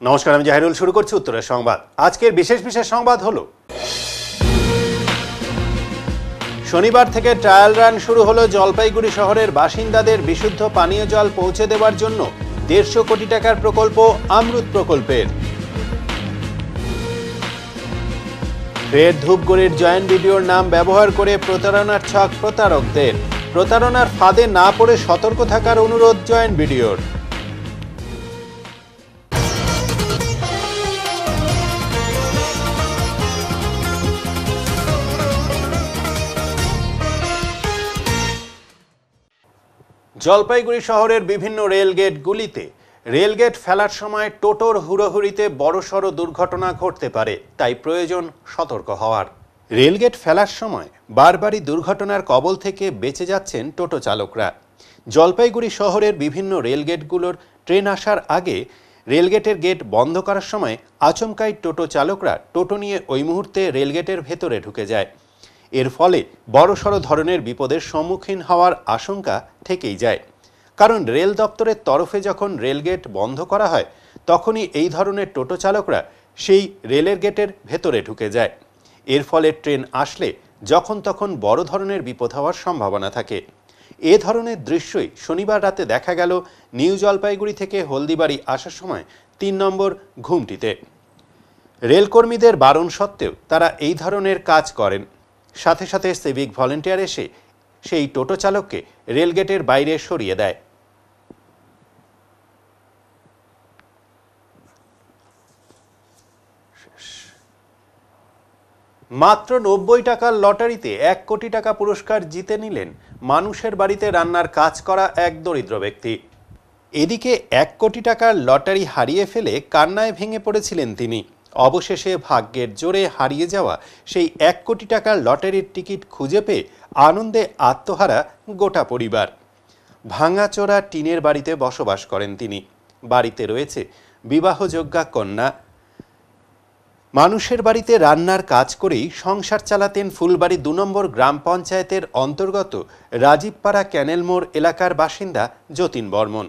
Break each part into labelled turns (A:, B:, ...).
A: নমস্কার, আমি জাহিরুল। শুরু করছি উত্তরের সংবাদ। আজকের বিশেষ সংবাদ হলো, শনিবার থেকে ট্রায়াল রান শুরু হলো জলপাইগুড়ি শহরের বাসিন্দাদের বিশুদ্ধ পানীয় জল পৌঁছে দেওয়ার জন্য 150 কোটি টাকার প্রকল্প অমৃত প্রকল্পের। ফের ধূপগুড়ির জয়েন্ট ভিডিওর নাম ব্যবহার করে প্রতারণার ছক প্রতারকদের। প্রতারণার ফাঁদে না পড়ে সতর্ক থাকার অনুরোধ জয়েন্ট ভিডিওর। জলপাইগুড়ি শহরের বিভিন্ন রেলগেটগুলিতে রেলগেট ফেলার সময় টোটোর হুড়োহুড়িতে বড়সড় দুর্ঘটনা ঘটতে পারে, তাই প্রয়োজন সতর্ক হওয়ার। রেলগেট ফেলার সময় বারবারই দুর্ঘটনার কবল থেকে বেঁচে যাচ্ছেন টোটো চালকরা। জলপাইগুড়ি শহরের বিভিন্ন রেলগেটগুলোর ট্রেন আসার আগে রেলগেটের গেট বন্ধ করার সময় আচমকাই টোটো চালকরা টোটো নিয়ে ওই মুহূর্তে রেলগেটের ভেতরে ঢুকে যায়। এর ফলে বড়সড় ধরনের বিপদের সম্মুখীন হওয়ার আশঙ্কা থেকেই যায়, কারণ রেল দপ্তরের তরফে যখন রেলগেট বন্ধ করা হয় তখনই এই ধরনের টোটো চালকরা সেই রেলের গেটের ভেতরে ঢুকে যায়। এর ফলে ট্রেন আসলে যখন তখন বড় ধরনের বিপদ হওয়ার সম্ভাবনা থাকে। এ ধরনের দৃশ্যই শনিবার রাতে দেখা গেল নিউ জলপাইগুড়ি থেকে হলদিবাড়ি আসার সময় 3 নম্বর ঘুমটিতে। রেলকর্মীদের বারণ সত্ত্বেও তারা এই ধরনের কাজ করেন। সাথে সাথে সিভিক ভলেন্টিয়ার এসে সেই টোটো চালককে রেলগেটের বাইরে সরিয়ে দেয়। মাত্র 90 টাকার লটারিতে 1 কোটি টাকা পুরস্কার জিতে নিলেন মানুষের বাড়িতে রান্নার কাজ করা এক দরিদ্র ব্যক্তি। এদিকে 1 কোটি টাকার লটারি হারিয়ে ফেলে কান্নায় ভেঙে পড়েছিলেন তিনি। অবশেষে ভাগ্যের জোরে হারিয়ে যাওয়া সেই 1 কোটি টাকার লটারির টিকিট খুঁজে পেয়ে আনন্দে আত্মহারা গোটা পরিবার। ভাঙাচোরা টিনের বাড়িতে বসবাস করেন তিনি। বাড়িতে রয়েছে বিবাহযোগ্যা কন্যা। মানুষের বাড়িতে রান্নার কাজ করেই সংসার চালাতেন ফুলবাড়ি 2 নম্বর গ্রাম পঞ্চায়েতের অন্তর্গত রাজীবপাড়া ক্যানেল মোড় এলাকার বাসিন্দা যতীন বর্মন।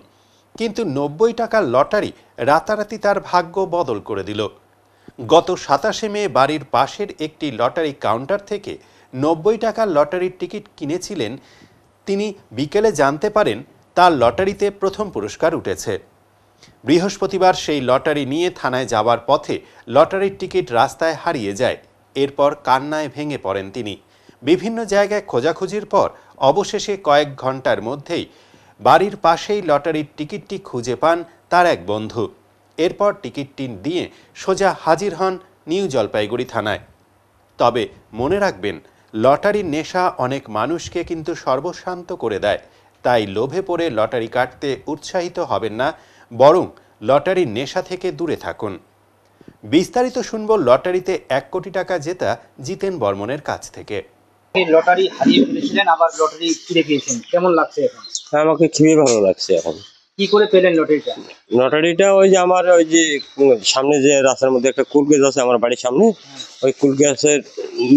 A: কিন্তু 90 টাকার লটারি রাতারাতি তার ভাগ্য বদল করে দিল। গত 27শে মে বাড়ির পাশের একটি লটারি কাউন্টার থেকে 90 টাকার লটারির টিকিট কিনেছিলেন তিনি। বিকেলে জানতে পারেন তার লটারিতে প্রথম পুরস্কার উঠেছে। বৃহস্পতিবার সেই লটারি নিয়ে থানায় যাওয়ার পথে লটারির টিকিট রাস্তায় হারিয়ে যায়। এরপর কান্নায় ভেঙে পড়েন তিনি। বিভিন্ন জায়গায় খোঁজাখুঁজির পর অবশেষে কয়েক ঘন্টার মধ্যেই বাড়ির পাশেই লটারির টিকিটটি খুঁজে পান তার এক বন্ধু। এরপর টিকিটটি দিয়ে সোজা হাজির হন নিউ জলপাইগুড়ি থানায়। তবে মনে রাখবেন, লটারির নেশা অনেক মানুষকে কিন্তু সর্বশান্ত করে দেয়, তাই লোভে পড়ে লটারি কাটতে উৎসাহিত হবেন না, বরং লটারির নেশা থেকে দূরে থাকুন। বিস্তারিত শুনব লটারিতে 1 কোটি টাকা জেতা জিতেন বর্মনের কাছ থেকে।
B: লটারি হারিয়ে ফেলেছিলেন, আবার লটারি ফিরে পেয়েছেন, কেমন লাগছে এখন?
C: আমাকে খুবই ভালো লাগছে। এখন
B: কি করে পেলেন লটারিটা?
C: লটারিটা ওই যে আমার ওই যে সামনে যে রাস্তার মধ্যে একটা কুল গাছ আছে আমার বাড়ির সামনে, ওই কুল গাছের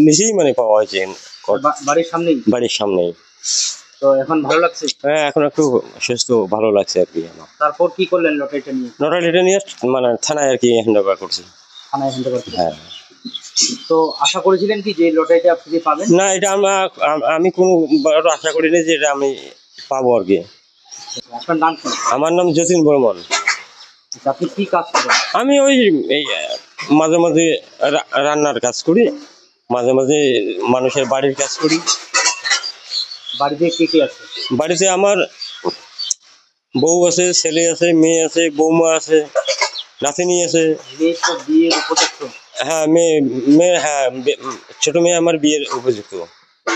C: নিচেই মানে পাওয়া হয়েছে। বাড়ির সামনেই।
B: তো এখন ভালো লাগছে?
C: হ্যাঁ, এখন একটু সুস্থ ভালো লাগছে আর কি আমার।
B: তারপর কি করলেন লটারিটা নিয়ে?
C: লটারিটা নিয়ে মানে থানায় আর কি হ্যান্ড ওভার করছি।
B: থানায় হ্যান্ড ওভার?
C: হ্যাঁ।
B: তো আশা করেছিলেন কি যে লটারিটা ফিরে পাবেন?
C: না, এটা আমি কোনো আশা করিনি যে এটা আমি পাবো আর কি।
B: আপনার নাম কি?
C: আমার নাম যতীন বর্মন।
B: আপনি কি কাজ করেন?
C: আমি ওই এই মাঝে মাঝে রান্নার কাজ করি, মাঝে মাঝে মানুষের বাড়ির কাজ করি।
B: বাড়িতে কে কে আছে?
C: বাড়িতে আমার বউ আছে, ছেলে আছে, মেয়ে আছে, বৌমা আছে, নাতিনি আছে।
B: মেয়ে তো বিয়ের উপযুক্ত?
C: হ্যাঁ, হ্যাঁ, ছোট মেয়ে আমার বিয়ের উপযুক্ত।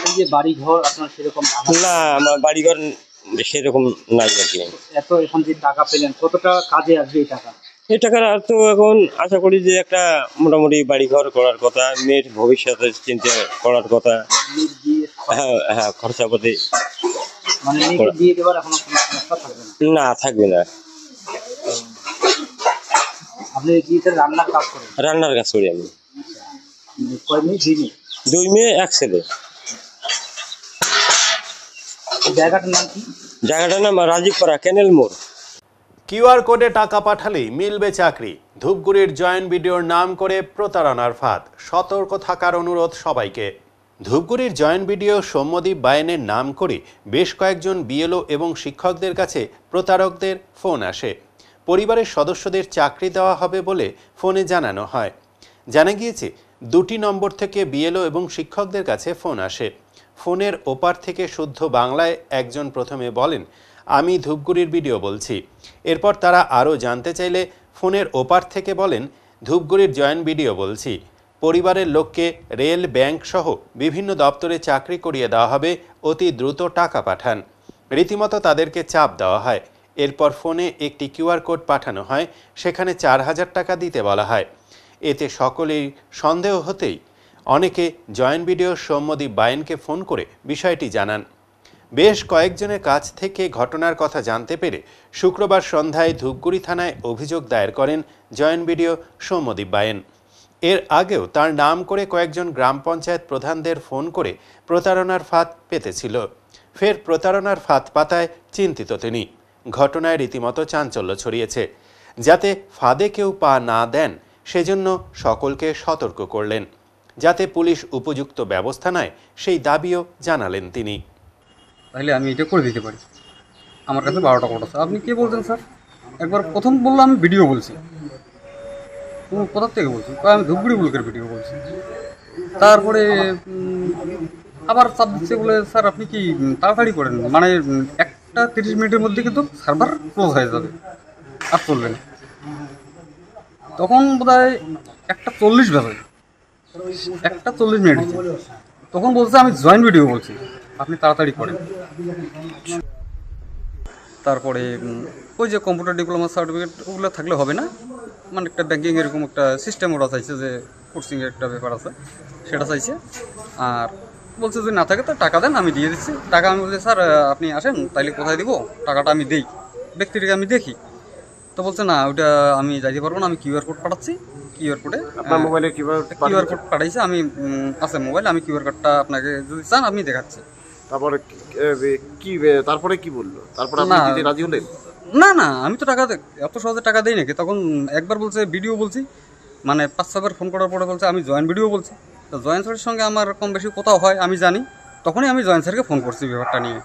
B: এই যে বাড়ি ঘর আপনার সেরকম?
C: না, আমার বাড়ি ঘর সেরকম নাই আর কি।
B: এত এখন যে টাকা পেলেন, কতটা কাজে আসবে এই টাকা?
C: এই টাকার আর তো এখন আশা করি যে একটা মোটামুটি বাড়ি ঘর করার কথা, মেয়ের ভবিষ্যতের চিন্তা করার কথা। হ্যাঁ হ্যাঁ, খরচাপাতি।
B: মানে বিয়ে দেওয়ার এখনো কোনো সমস্যা থাকবে না?
C: না, থাকবে না।
B: আপনি বিয়েতে রান্নার কাজ করেন?
C: রান্নার কাজ করি আমি।
B: কয় মেয়ে? 2 মেয়ে?
C: 2 মেয়ে 1 ছেলে।
B: জায়গাটার নাম কি?
C: জায়গাটার নাম রাজীবপাড়া ক্যানেল মোড়।
A: কিউআর কোডে টাকা পাঠালেই মিলবে চাকরি। ধূপগুড়ির জয়েন্ট ভিডিওর নাম করে প্রতারণার ফাঁদ, সতর্ক থাকার অনুরোধ সবাইকে। ধূপগুড়ির জয়েন্ট ভিডিও সৌম্যদীপ বায়েনের নাম করে বেশ কয়েকজন বিএলও এবং শিক্ষকদের কাছে প্রতারকদের ফোন আসে। পরিবারের সদস্যদের চাকরি দেওয়া হবে বলে ফোনে জানানো হয়। জানা গিয়েছে 2টি নম্বর থেকে বিএলও এবং শিক্ষকদের কাছে ফোন আসে। ফোনের ওপার থেকে শুদ্ধ বাংলায় একজন প্রথমে বলেন, আমি ধূপগুড়ির ভিডিও বলছি। এরপর তারা আরও জানতে চাইলে ফোনের ওপার থেকে বলেন, ধূপগুড়ির জয়েন্ট ভিডিও বলছি, পরিবারের লোককে রেল, ব্যাংক সহ বিভিন্ন দপ্তরে চাকরি করিয়ে দেওয়া হবে, অতি দ্রুত টাকা পাঠান। রীতিমতো তাদেরকে চাপ দেওয়া হয়। এরপর ফোনে একটি কিউআর কোড পাঠানো হয়, সেখানে 4000 টাকা দিতে বলা হয়। এতে সকলেই সন্দেহ হতেই অনেকে জয়েন্ট ভিডিও সৌম্যদীপ বায়েনকে ফোন করে বিষয়টি জানান। বেশ কয়েকজনের কাছ থেকে ঘটনার কথা জানতে পেরে শুক্রবার সন্ধ্যায় ধূপগুড়ি থানায় অভিযোগ দায়ের করেন জয়েন্ট ভিডিও সৌম্যদীপ বায়েন। এর আগেও তার নাম করে কয়েকজন গ্রাম পঞ্চায়েত প্রধানদের ফোন করে প্রতারণার ফাঁদ পেতেছিল। ফের প্রতারণার ফাঁদ পাতায় চিন্তিত তিনি। ঘটনায় রীতিমতো চাঞ্চল্য ছড়িয়েছে। যাতে ফাঁদে কেউ পা না দেন সেজন্য সকলকে সতর্ক করলেন। যাতে পুলিশ উপযুক্ত ব্যবস্থা নেয় সেই দাবিও জানালেন তিনি।
D: তাহলে আমি এটা করে দিতে পারি। আমার কাছে 12টা কোড আছে। আপনি কে বলছেন স্যার? একবার প্রথম বললো আমি ভিডিও বলছি। কোথার থেকে বলছি? আমি ধূপগুড়ি ব্লকের ভিডিও বলছি। তারপরে আবার চাপ দিচ্ছে বলে, স্যার আপনি কি তাড়াতাড়ি করেন, মানে 1টা 30 মিনিটের মধ্যে কিন্তু সার্ভার ক্লোজ হয়ে যাবে, আর চলবে না। তখন বোধহয় 1টা 40 বাজে, 1টা 40 মিনিট। তখন বলছে আমি জয়েন্ট ভিডিও বলছি, আপনি তাড়াতাড়ি করেন। তারপরে ওই যে কম্পিউটার ডিপ্লোমা সার্টিফিকেট ওগুলো থাকলে হবে না, মানে একটা ব্যাঙ্কিং এরকম একটা সিস্টেম ওরা চাইছে, যে কোর্সিংয়ের একটা ব্যাপার আছে সেটা চাইছে। আর বলছে যদি না থাকে তো টাকা দেন, আমি দিয়ে দিচ্ছি টাকা। আমি বলছি স্যার আপনি আসেন, তাইলে কোথায় দিব টাকাটা, আমি দেই ব্যক্তিটিকে, আমি দেখি। তো বলছে না ওটা আমি যাইতে পারবো না, আমি কিউআর কোড পাঠাচ্ছি। কিউআর কোডে
C: আপনার মোবাইলে
D: কিউআর কোড পাঠাইছে, আমি আছে মোবাইল, আমি কিউআর কোডটা আপনাকে যদি চান আমি দেখাচ্ছি।
E: তারপরে কি বললো? তারপরে আপনি দিতে রাজি হলেন?
D: না না, আমি তো টাকা এত সহজে টাকা দেই নাকি। তখন একবার বলছে ভিডিও বলছি, মানে 5-6বার ফোন করার পরে বলছে আমি জয়েন্ট ভিডিও বলছি। তো জয়েন্ট স্যারের সঙ্গে আমার কম বেশি কোথাও হয় আমি জানি, তখনই আমি জয়েন্ট স্যারকে ফোন করছি ব্যাপারটা নিয়ে।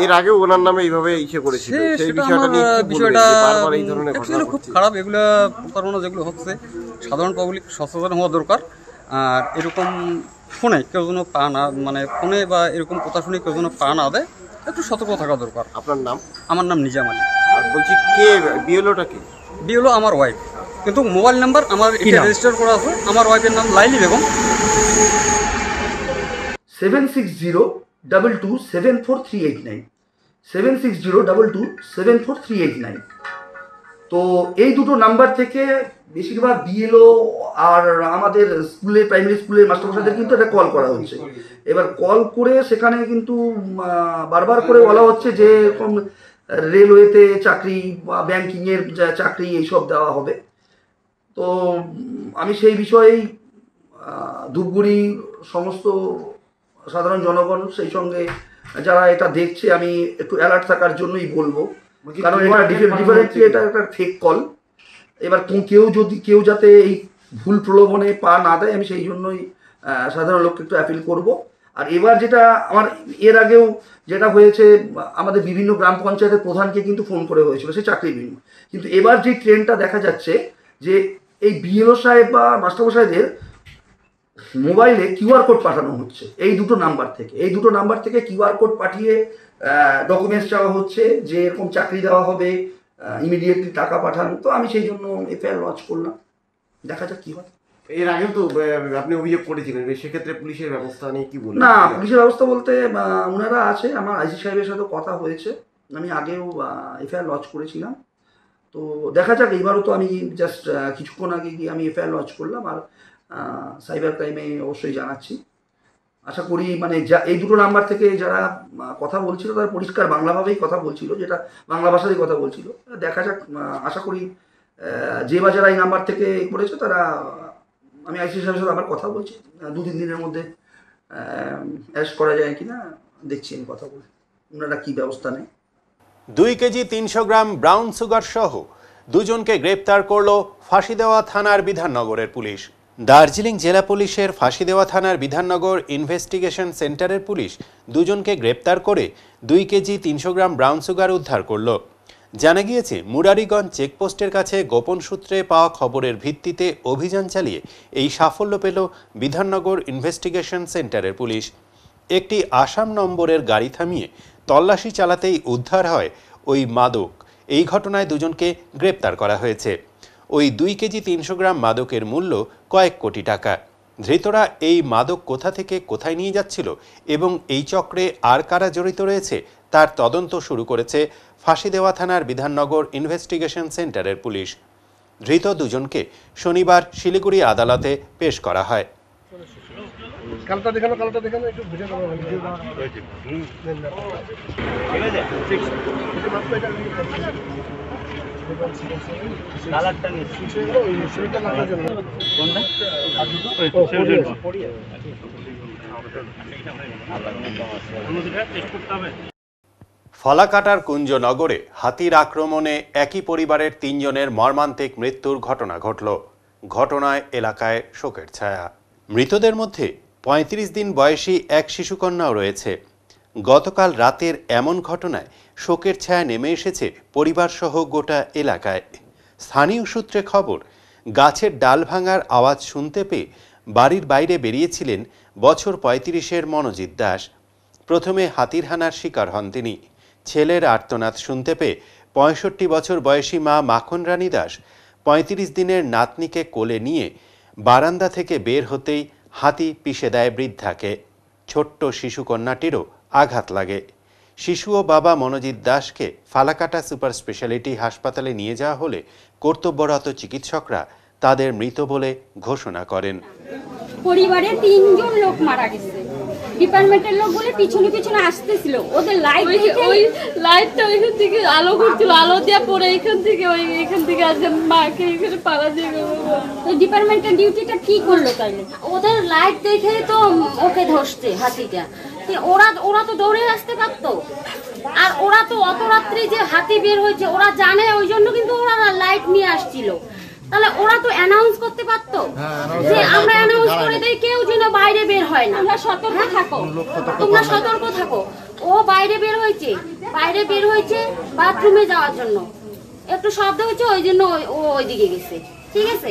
E: এর আগে ওনার নামে এইভাবে ইসে করেছিল, সেই বিষয়টা নিয়ে কি বলবেন যে বারবার এই ধরনের ঘটনা
D: খুব খারাপ। এগুলো প্রতারণা যেগুলো হচ্ছে, সাধারণ পাবলিক সচেতন হওয়া দরকার। আর এরকম ফোনে কেউ যেন পা না, মানে ফোনে বা এরকম কথা শুনে কেউ যেন পা না দেয়, একটু সতর্ক থাকা দরকার।
E: আপনার নাম?
D: আমার নাম নিজাম আলী।
E: আর বলছি কে বিএলওটা কে?
D: বিএলও আমার ওয়াইফ, কিন্তু মোবাইল নাম্বার আমার এটা রেজিস্টার করা আছে। আমার ওয়াইফের নাম লাইলি বেগম।
F: 7602274389 7602274389। তো এই দুটো নাম্বার থেকে বেশিরভাগ বিএলও আর আমাদের স্কুলে, প্রাইমারি স্কুলের মাস্টারমশাইদের কিন্তু এটা কল করা হচ্ছে। এবার কল করে সেখানে কিন্তু বারবার করে বলা হচ্ছে যে এরকম রেলওয়েতে চাকরি বা ব্যাংকিংয়ের চাকরি এইসব দেওয়া হবে। তো আমি সেই বিষয়েই ধূপগুড়ি সমস্ত সাধারণ জনগণ, সেই সঙ্গে যারা এটা দেখছে, আমি একটু অ্যালার্ট থাকার জন্যই বলবো। কারণ এটা ডিফারেন্টলি এটা একটা ফেক কল। এবার কেউ যাতে এই ভুল প্রলোভনে পা না দেয়, আমি সেই জন্যই সাধারণ লোককে একটু অ্যাপিল করব। আর এবার যেটা আমার এর আগেও যেটা হয়েছে, আমাদের বিভিন্ন গ্রাম পঞ্চায়েতের প্রধানকে কিন্তু ফোন করে হয়েছিল সে চাকরির বিনিময়ে। কিন্তু এবার যে ট্রেন্ডটা দেখা যাচ্ছে যে এই বিএলও সাহেব বা মাস্টারমশাইদের মোবাইলে কিউআর কোড পাঠানো হচ্ছে এই দুটো নাম্বার থেকে কিউআর কোড পাঠিয়ে ডকুমেন্টস চাওয়া হচ্ছে যে এরকম চাকরি দেওয়া হবে, ইমিডিয়েটলি টাকা পাঠান। তো আমি সেই জন্য এফআইআর লঞ্চ করলাম, দেখা যাক কি হয়।
E: এর আগেও তো আপনি অভিযোগ করেছিলেন, সেক্ষেত্রে পুলিশের ব্যবস্থা নিয়ে কি বলবেন?
F: না, পুলিশের ব্যবস্থা বলতে ওনারা আছে, আমার আইসি সাহেবের সাথে কথা হয়েছে, আমি আগেও এফআইআর লঞ্চ করেছিলাম। তো দেখা যাক, এইবারও তো আমি জাস্ট কিছুক্ষণ আগে গিয়ে আমি এফআইআর লঞ্চ করলাম। আর সাইবার ক্রাইমে অবশ্যই জানাচ্ছি। আশা করি মানে এই দুটো নাম্বার থেকে যারা কথা বলছিল তারা পরিষ্কার বাংলাভাবেই কথা বলছিল, যেটা বাংলা ভাষাতেই কথা বলছিল। দেখা যাক, আশা করি যে বা যারা এই নাম্বার থেকে করেছে তারা, আমি আইসি সাহেবের সাথে আবার কথা বলছি, 2-3 দিনের মধ্যে অ্যারেস্ট করা যায় কিনা দেখছি আমি কথা বলে, ওনারা কী ব্যবস্থা নেয়।
A: 2 কেজি 300 গ্রাম ব্রাউন সুগার সহ দুজনকে গ্রেপ্তার করল ফাঁসিদেওয়া থানার বিধাননগরের পুলিশ। দার্জিলিং জেলা পুলিশের ফাঁসিদেওয়া থানার বিধাননগর ইনভেস্টিগেশন সেন্টারের পুলিশ দুজনকে গ্রেপ্তার করে 2 কেজি 300 গ্রাম ব্রাউন সুগার উদ্ধার করল। জানা গিয়েছে, মুরারিগঞ্জ চেকপোস্টের কাছে গোপন সূত্রে পাওয়া খবরের ভিত্তিতে অভিযান চালিয়ে এই সাফল্য পেল বিধাননগর ইনভেস্টিগেশন সেন্টারের পুলিশ। একটি আসাম নম্বরের গাড়ি থামিয়ে তল্লাশি চালাতেই উদ্ধার হয় ওই মাদক। এই ঘটনায় দুজনকে গ্রেপ্তার করা হয়েছে। ওই 2 কেজি 300 গ্রাম মাদকের মূল্য কয়েক কোটি টাকা। ধৃতরা এই মাদক কোথা থেকে কোথায় নিয়ে যাচ্ছিল এবং এই চক্রে আর কারা জড়িত রয়েছে তার তদন্ত শুরু করেছে ফাঁসিদেওয়া থানার বিধাননগর ইনভেস্টিগেশন সেন্টারের পুলিশ। ধৃত দুজনকে শনিবার শিলিগুড়ি আদালতে পেশ করা হয়। ফলাকাটার কুঞ্জনগরে হাতির আক্রমণে একই পরিবারের 3 জনের মর্মান্তিক মৃত্যুর ঘটনা ঘটল। ঘটনায় এলাকায় শোকের ছায়া। মৃতদের মধ্যে 35 দিন বয়সী এক শিশুকন্যাও রয়েছে। গতকাল রাতের এমন ঘটনায় শোকের ছায়া নেমে এসেছে পরিবারসহ গোটা এলাকায়। স্থানীয় সূত্রে খবর, গাছের ডাল ভাঙার আওয়াজ শুনতে পেয়ে বাড়ির বাইরে বেরিয়েছিলেন বছর 35-এর মনোজিৎ দাস। প্রথমে হাতির হানার শিকার হন তিনি। ছেলের আর্তনাদ শুনতে পেয়ে 65 বছর বয়সী মা মাখন রানী দাস 35 দিনের নাতনিকে কোলে নিয়ে বারান্দা থেকে বের হতেই হাতি পিষে দেয় বৃদ্ধাকে। ছোট্ট শিশুকন্যাটিরও আঘাত লাগে। শিশু ও বাবা মনোজিৎ দাসকে ফালাকাটা সুপার স্পেশালিটি হাসপাতালে নিয়ে যাওয়া হলে কর্তব্যরত চিকিৎসকরা তাদের মৃত বলে ঘোষণা করেন।
G: পরিবারে 3 জন লোক মারা গেছে। ডিপার্টমেন্টের লোক বলে পিছনে পিছনে আসতেছিল, ওদের লাইট ওই লাইটটা ওইখান থেকে আলো করছিল, আলো দেওয়া পরে এখান থেকে আসে মাকে এখানে পাড়া দিয়ে গেল। ডিপার্টমেন্টের ডিউটিটা কি করলো তাইলে? ওদের লাইট দেখে তো ওকে ধরছে হাতিটা। ওরা তো দৌড়ে আসতে পারতো, আর ওরা তো অত রাত্রি যে হাতি বের হয়েছে ওরা জানে, ওই জন্য কিন্তু ওরা লাইট নিয়ে আসছিল। তাহলে ওরা তো অ্যানাউন্স করতে পারতো যে আমরা অ্যানাউন্স করে দেই কেউ যেন বাইরে বের হয় না, তোমরা সতর্ক থাকো, তোমরা সতর্ক থাকো। ও বাইরে বের হয়েছে বাথরুমে যাওয়ার জন্য, একটু শব্দ হয়েছে ওই জন্য ও ওইদিকে গেছে। ঠিক আছে,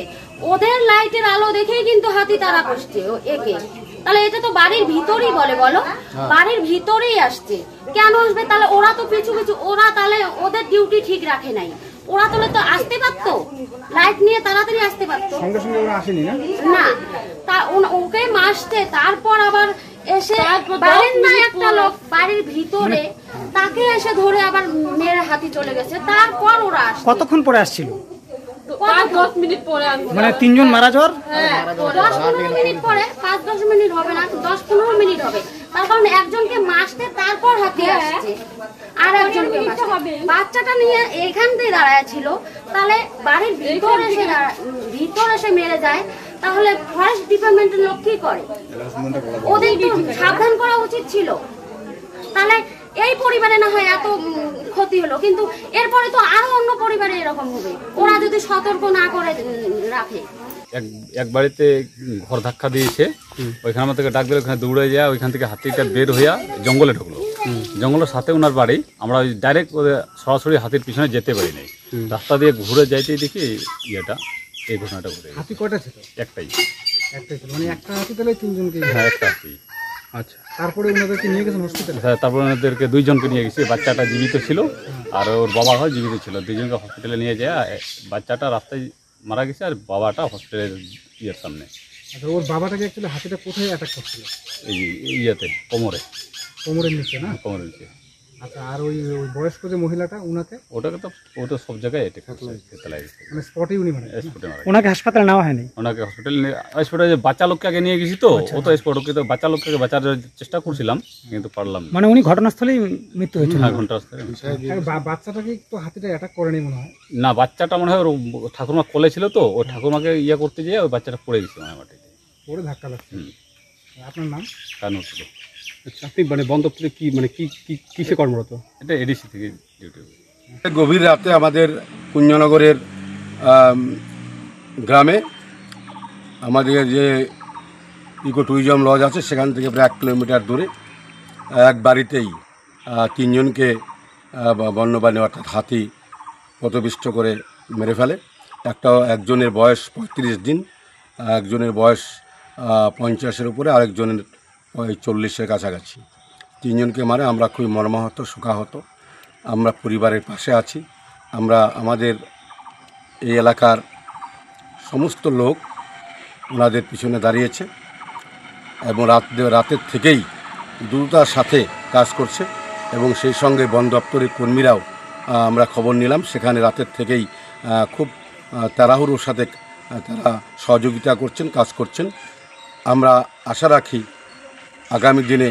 G: ওদের লাইটের আলো দেখেই কিন্তু হাতি তারা করছে একে। তাহলে এটা তো বাড়ির ভিতরেই বলো, বাড়ির ভিতরেই আসছে, কেন আসবে? তাহলে ওরা তো পিছু ওরা তাহলে ওদের ডিউটি ঠিক রাখে নাই। ওরা তাহলে তো আসতে পারতো, লাইট নিয়ে তাড়াতাড়ি আসতে পারতো। সঙ্গে সঙ্গে ওরা আসেনি না, তা ওকে মাসতে তারপর আবার এসে বাড়ির না একটা লোক বাড়ির ভিতরে তাকে এসে ধরে আবার মেরে হাতি চলে গেছে। তারপর ওরা আসছে।
B: কতক্ষণ পরে আসছিল?
G: 5-10 মিনিট পরে।
B: মানে 3 জন মারা যাওয়ার
G: 10-15 মিনিট পরে, 5-10 মিনিট হবে না, 10-15 মিনিট হবে। তার কারণ একজনকে মাসতে তারপর হাতি আসছে, আর একজনকে মাসতে। বাচ্চাটা নিয়ে এখান দিয়ে দাঁড়ায় ছিল, তাহলে বাড়ির ভিতর এসে মেরে যায়, তাহলে ফরেস্ট ডিপার্টমেন্টের লোক কি করে? ওদের তো সাবধান করা উচিত ছিল। তাহলে এই পরিবারে না হয় এত ক্ষতি হলো, কিন্তু এরপরে তো আরো অন্য পরিবারে এরকম হবে ওরা যদি সতর্ক না করে রাখে।
H: এক বাড়িতে ঘর ধাক্কা দিয়েছে, ওইখানে আমার থেকে ডাক দিলে ওখানে দৌড়ে যায়, ওইখান থেকে হাতিটা বের হইয়া জঙ্গলে ঢুকলো। জঙ্গলের সাথে ওনার বাড়ি, আমরা ডাইরেক্ট সরাসরি হাতির পিছনে যেতে পারি নাই, রাস্তা দিয়ে ঘুরে যাইতেই দেখি এই ঘটনাটা ঘটে।
B: হাতি কয়টা ছিল?
H: একটাই
B: ছিল, মানে একটা হাতি তাহলে 3 জনকে।
H: হ্যাঁ, একটা হাতি।
B: আচ্ছা, তারপরে ওনাদেরকে নিয়ে গেছেন হসপিটালে?
H: হ্যাঁ, তারপরে ওনাদেরকে 2 জনকে নিয়ে গেছি। বাচ্চাটা জীবিত ছিল আর ওর বাবা হয় জীবিত ছিল। 2 জনকে হসপিটালে নিয়ে যায়, বাচ্চাটা রাস্তায় মারা গেছে আর বাবাটা হসপিটালের সামনে।
B: আচ্ছা, ওর বাবাটাকে অ্যাকচুয়ালি হাতিটা কোথায় অ্যাটাক করছিল?
H: এই কোমরের নিচে না? কোমরের নিচে।
B: আচ্ছা, আর ওই বয়স্ক যে মহিলাটা ওনাকে?
H: ও তো সব জায়গায় খেতে লাগছে,
B: মানে স্পটেই উনি মারা গেছে।
H: স্পটে মারা গেছে।
B: ওনাকে হাসপাতালে নেওয়া হয়নি?
H: ওনাকে হসপিটালে যে বাচ্চা লোককে আগে নিয়ে গেছি তো, ও তো স্পটকে তো বাচ্চা লোককে বাঁচার চেষ্টা করছিলাম কিন্তু পারলাম না।
B: মানে উনি ঘটনাস্থলেই মৃত্যু হয়েছিল?
H: হ্যাঁ, ঘটনাস্থলে।
B: বাচ্চাটাকে তো হাতিটা অ্যাটাক করেনি মনে হয়?
H: না, বাচ্চাটা মনে হয় ওর ঠাকুরমা কোলে ছিল তো, ওই ঠাকুরমাকে করতে যেয়ে ওই বাচ্চাটা পড়ে গেছে মনে হয় মাটিতে,
B: পড়ে ধাক্কা লাগছে। আপনার নাম?
H: কানুর ছিল।
B: আচ্ছা, আপনি মানে বন দপ্তরে কি মানে কি কিসে কর্মরত?
H: এটা এডিসি থেকে ডিউটি।
I: গভীর রাতে আমাদের কুঞ্জনগরের গ্রামে আমাদের যে ইকো ট্যুরিজম লজ আছে সেখান থেকে প্রায় 1 কিলোমিটার দূরে এক বাড়িতেই 3 জনকে বন্যপ্রাণী অর্থাৎ হাতি পথপিষ্ট করে মেরে ফেলে। একজনের বয়স 35 দিন, একজনের বয়স 50-এর উপরে, আরেকজনের 40-এর কাছাকাছি। 3 জনকে মারে। আমরা খুবই মর্মাহত, শোকাহত। আমরা পরিবারের পাশে আছি। আমরা আমাদের এই এলাকার সমস্ত লোক ওনাদের পিছনে দাঁড়িয়েছে এবং রাতের থেকেই দ্রুততার সাথে কাজ করছে এবং সেই সঙ্গে বন দপ্তরের কর্মীরাও আমরা খবর নিলাম, সেখানে রাতের থেকেই খুব তাড়াহুড়োর সাথে তারা সহযোগিতা করছেন, কাজ করছেন। আমরা আশা রাখি আগামী দিনে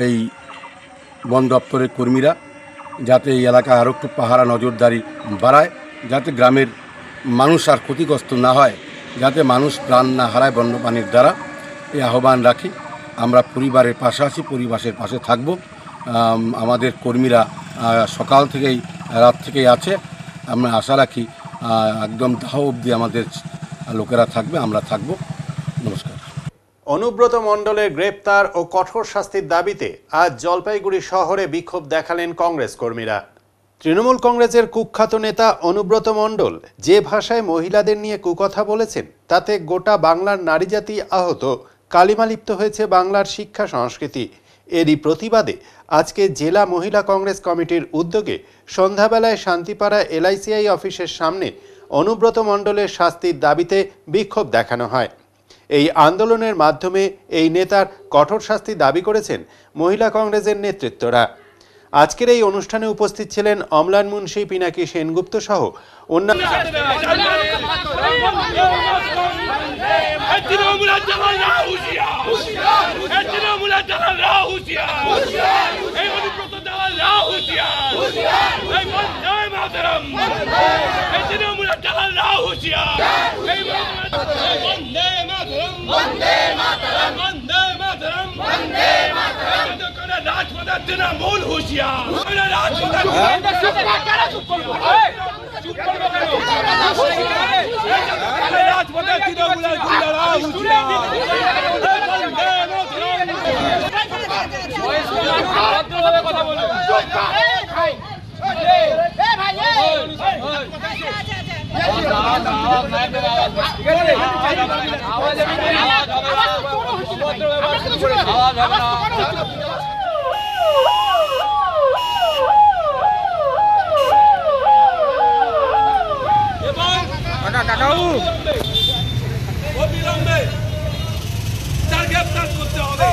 I: এই বন দপ্তরের কর্মীরা যাতে এই এলাকায় আরও একটু পাহারা নজরদারি বাড়ায়, যাতে গ্রামের মানুষ আর ক্ষতিগ্রস্ত না হয়, যাতে মানুষ প্রাণ না হারায় বন্যপ্রাণীর দ্বারা, এই আহ্বান রাখি। আমরা পরিবারের পাশে আছি, পরিবারের পাশে থাকব। আমাদের কর্মীরা সকাল থেকেই রাত থেকেই আছে। আমরা আশা রাখি একদম দাহ অবধি আমাদের লোকেরা থাকবে, আমরা থাকব। নমস্কার।
A: অনুব্রত মণ্ডলের গ্রেপ্তার ও কঠোর শাস্তির দাবিতে আজ জলপাইগুড়ি শহরে বিক্ষোভ দেখালেন কংগ্রেস কর্মীরা। তৃণমূল কংগ্রেসের কুখ্যাত নেতা অনুব্রত মণ্ডল যে ভাষায় মহিলাদের নিয়ে কুকথা বলেছেন তাতে গোটা বাংলার নারী জাতি আহত, কালিমালিপ্ত হয়েছে বাংলার শিক্ষা সংস্কৃতি। এরই প্রতিবাদে আজকে জেলা মহিলা কংগ্রেস কমিটির উদ্যোগে সন্ধ্যাবেলায় শান্তিপাড়া LICI অফিসের সামনে অনুব্রত মণ্ডলের শাস্তির দাবিতে বিক্ষোভ দেখানো হয়। এই আন্দোলনের মাধ্যমে এই নেতার কঠোর শাস্তি দাবি করেছেন মহিলা কংগ্রেসের নেতৃত্বরা। আজকের এই অনুষ্ঠানে উপস্থিত ছিলেন অম্লান মুন্সি, পিনাকি সেনগুপ্ত সহ অন্যান্য।
J: তৃণমূল হুঁশিয়ার, কথা বলুন। অবিলম্বে তার গ্রেপ্তার করতে হবে।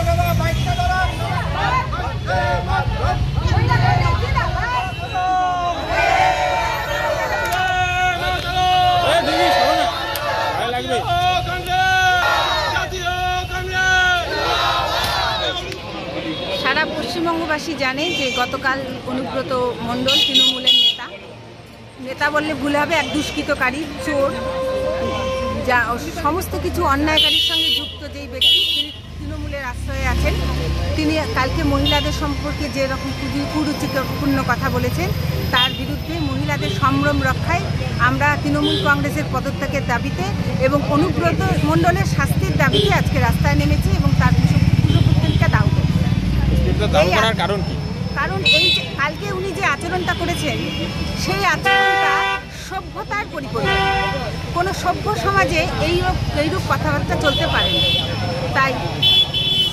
K: সারা পশ্চিমবঙ্গবাসী জানে যে গতকাল অনুব্রত মণ্ডল তৃণমূলের নেতা বললে ভুল হবে, এক দুষ্কৃতকারী, চোর, যা সমস্ত কিছু অন্যায়কারীর সঙ্গে যুক্ত যেই ব্যক্তি, তিনি তৃণমূলের আশ্রয়ে আছেন। তিনি কালকে মহিলাদের সম্পর্কে যেরকম কুরুচিপূর্ণ কথা বলেছেন তার বিরুদ্ধে মহিলাদের সম্ভ্রম রক্ষায় আমরা তৃণমূল কংগ্রেসের পদত্যাগের দাবিতে এবং অনুব্রত মণ্ডলের শাস্তির দাবিতে আজকে রাস্তায় নেমেছি এবং তার পুষ্পপুষ্পিকা দাও করার কারণ কি? কারণ এই যে কালকে উনি যে আচরণটা করেছেন সেই আচরণটা সভ্যতার পরিপন্থী। কোনো সভ্য সমাজে এইরূপ কথাবার্তা চলতে পারে না। তাই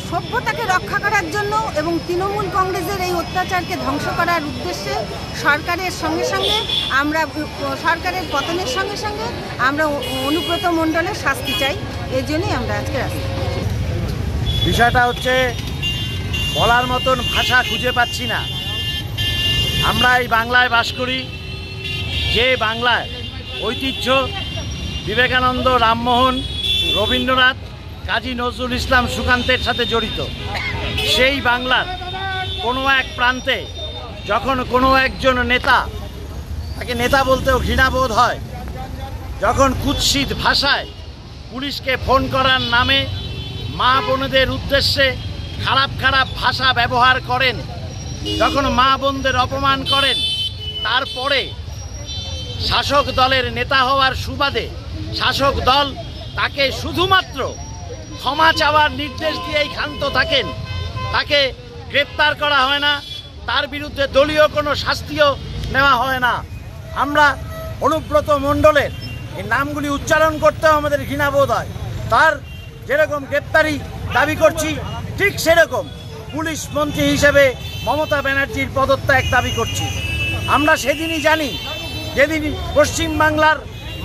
K: সভ্যতাকে রক্ষা করার জন্য এবং তৃণমূল কংগ্রেসের এই অত্যাচারকে ধ্বংস করার উদ্দেশ্যে সরকারের সঙ্গে সঙ্গে আমরা সরকারের পতনের সঙ্গে সঙ্গে আমরা অনুব্রত মণ্ডলের শাস্তি চাই। এই জন্যই আমরা আজকে রাস্তায়।
L: বিষয়টা হচ্ছে বলার মতন ভাষা খুঁজে পাচ্ছি না। আমরা এই বাংলায় বাস করি, যে বাংলায় ঐতিহ্য বিবেকানন্দ, রামমোহন, রবীন্দ্রনাথ, কাজী নজরুল ইসলাম, সুকান্তের সাথে জড়িত। সেই বাংলার কোনো এক প্রান্তে যখন কোনো একজন নেতা, তাকে নেতা বলতেও ঘৃণাবোধ হয়, যখন কুৎসিত ভাষায় পুলিশকে ফোন করার নামে মা বোনদের উদ্দেশ্যে খারাপ খারাপ ভাষা ব্যবহার করেন, যখন মা বোনদের অপমান করেন, তারপরে শাসক দলের নেতা হওয়ার সুবাদে শাসক দল তাকে শুধুমাত্র ক্ষমা চাওয়ার নির্দেশ দিয়েই ক্ষান্ত থাকেন, তাকে গ্রেপ্তার করা হয় না, তার বিরুদ্ধে দলীয় কোনো শাস্তিও নেওয়া হয় না। আমরা অনুব্রত মণ্ডলের এই নামগুলি উচ্চারণ করতেও আমাদের ঘৃণাবোধ হয়। তার যেরকম গ্রেপ্তারি দাবি করছি, ঠিক সেরকম পুলিশ মন্ত্রী হিসেবে মমতা ব্যানার্জির পদত্যাগ দাবি করছি। আমরা সেদিনই জানি যেদিন পশ্চিমবাংলার